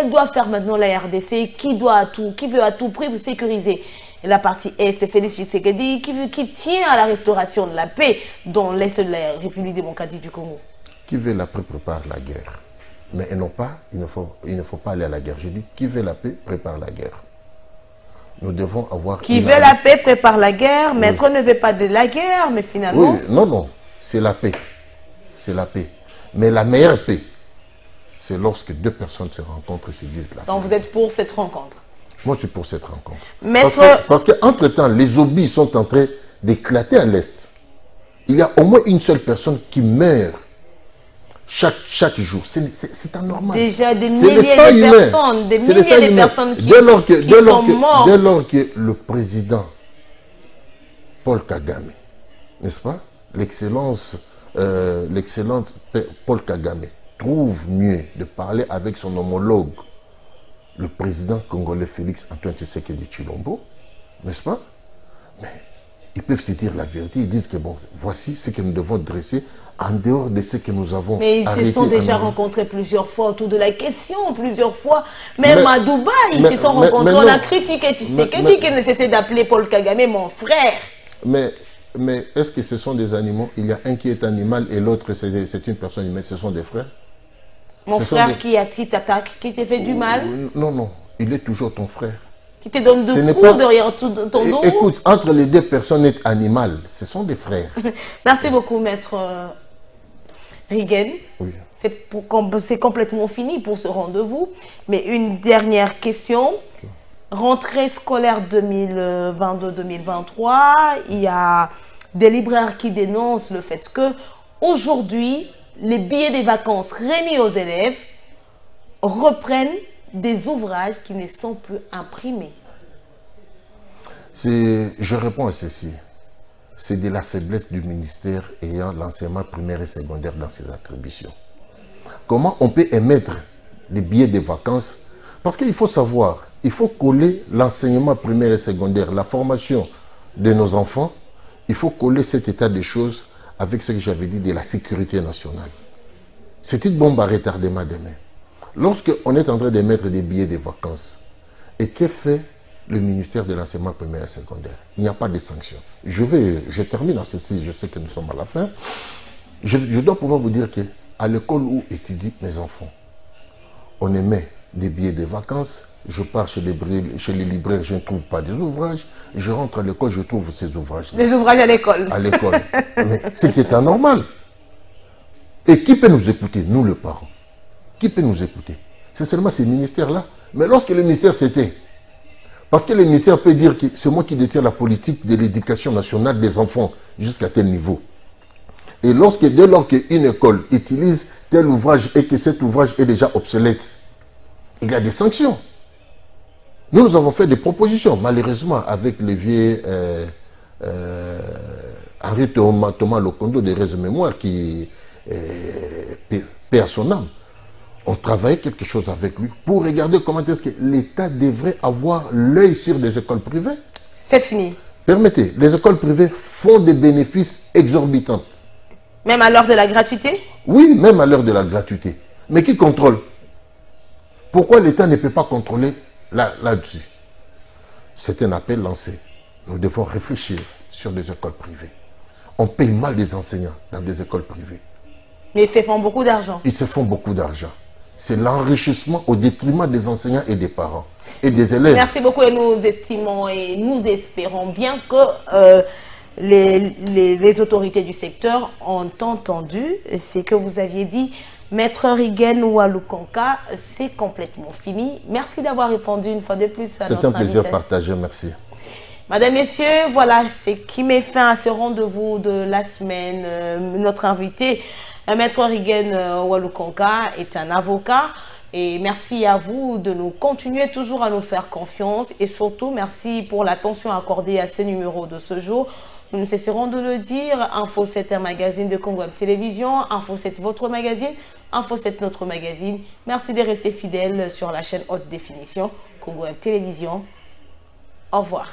doit faire maintenant la RDC? Qui veut à tout prix vous sécuriser la partie Est? C'est Félix Tshisekedi qui tient à la restauration de la paix dans l'Est de la République démocratique du Congo. Qui veut la paix prépare la guerre. Mais non pas, il ne faut pas aller à la guerre. Je dis, qui veut la paix prépare la guerre. Nous devons avoir... Qui veut la paix prépare la guerre. Maître ne veut pas de la guerre, mais finalement... Oui, non, c'est la paix. C'est la paix. Mais la meilleure paix, c'est lorsque deux personnes se rencontrent et se disent la paix. Donc vous êtes pour cette rencontre? Moi, je suis pour cette rencontre. Maître... Parce qu'entre-temps, les obus sont en train d'éclater à l'Est. Il y a au moins une seule personne qui meurt chaque jour. C'est anormal. Déjà des milliers de personnes, des milliers de personnes qui sont mortes. Dès lors que le président Paul Kagame, n'est-ce pas, l'excellente Paul Kagame, trouve mieux de parler avec son homologue, le président congolais Félix Antoine Tshisekedi Tshilombo, n'est-ce pas? Mais ils peuvent se dire la vérité, ils disent que bon, voici ce que nous devons dresser en dehors de ce que nous avons arrêté. Mais ils se sont déjà rencontrés plusieurs fois autour de la question, plusieurs fois. Même à Dubaï, ils se sont rencontrés. On a critiqué Tshisekedi qui ne cessait d'appeler Paul Kagame mon frère. Mais est-ce que ce sont des animaux? Il y a un qui est animal et l'autre c'est une personne humaine. Ce sont des frères. Mon frère qui t'attaque, qui te fait du mal? Non, non. Il est toujours ton frère. Qui te donne de coups derrière ton dos? Écoute, entre les deux personnes et animal, ce sont des frères. Merci beaucoup, maître Rigen. Oui. C'est complètement fini pour ce rendez-vous. Mais une dernière question. Rentrée scolaire 2022-2023, il y a des libraires qui dénoncent le fait que aujourd'hui, les billets des vacances remis aux élèves reprennent des ouvrages qui ne sont plus imprimés. Je réponds à ceci. C'est de la faiblesse du ministère ayant l'enseignement primaire et secondaire dans ses attributions. Comment on peut émettre les billets des vacances? Parce qu'il faut savoir, il faut coller l'enseignement primaire et secondaire, la formation de nos enfants, il faut coller cet état de choses avec ce que j'avais dit de la sécurité nationale. C'est une bombe à retardement demain. Lorsqu'on est en train de mettre des billets de vacances, et que fait le ministère de l'enseignement primaire et secondaire? Il n'y a pas de sanctions. Je termine à ceci, je sais que nous sommes à la fin. Je dois pouvoir vous dire qu'à l'école où étudient mes enfants, on émet des billets de vacances, je pars chez les libraires, je ne trouve pas des ouvrages, je rentre à l'école, je trouve ces ouvrages. Des ouvrages à l'école. À l'école. Mais c'est anormal. Et qui peut nous écouter? Nous, les parents. Qui peut nous écouter? C'est seulement ces ministères-là. Mais lorsque le ministère s'était... Parce que le ministère peut dire que c'est moi qui détiens la politique de l'éducation nationale des enfants jusqu'à tel niveau. Et dès lors qu'une école utilise tel ouvrage et que cet ouvrage est déjà obsolète, il y a des sanctions. Nous avons fait des propositions, malheureusement, avec le vieux Henri Thomas Lokondo de Réseau Mémoire, qui paie son âme. On travaillait quelque chose avec lui pour regarder comment est-ce que l'État devrait avoir l'œil sur des écoles privées. C'est fini. Permettez, les écoles privées font des bénéfices exorbitants. Même à l'heure de la gratuité? Oui, même à l'heure de la gratuité. Mais qui contrôle? Pourquoi l'État ne peut pas contrôler là-dessus? C'est un appel lancé. Nous devons réfléchir sur des écoles privées. On paye mal des enseignants dans des écoles privées. Mais ils se font beaucoup d'argent. Ils se font beaucoup d'argent. C'est l'enrichissement au détriment des enseignants et des parents et des élèves. Merci beaucoup et nous estimons et nous espérons bien que les autorités du secteur ont entendu ce que vous aviez dit. Maître Rigen Walukonka, c'est complètement fini. Merci d'avoir répondu une fois de plus à notre invitation. C'est un plaisir partagé, merci. Madame, Messieurs, voilà ce qui met fin à ce rendez-vous de la semaine. Notre invité, Maître Rigen Walukonka, est un avocat. Et merci à vous de nous continuer toujours à nous faire confiance. Et surtout, merci pour l'attention accordée à ce numéro de ce jour. Nous ne cesserons de le dire. Info 7, un magazine de Congo Web Télévision. Info 7, votre magazine. Info 7, notre magazine. Merci de rester fidèles sur la chaîne haute définition Congo Web Télévision. Au revoir.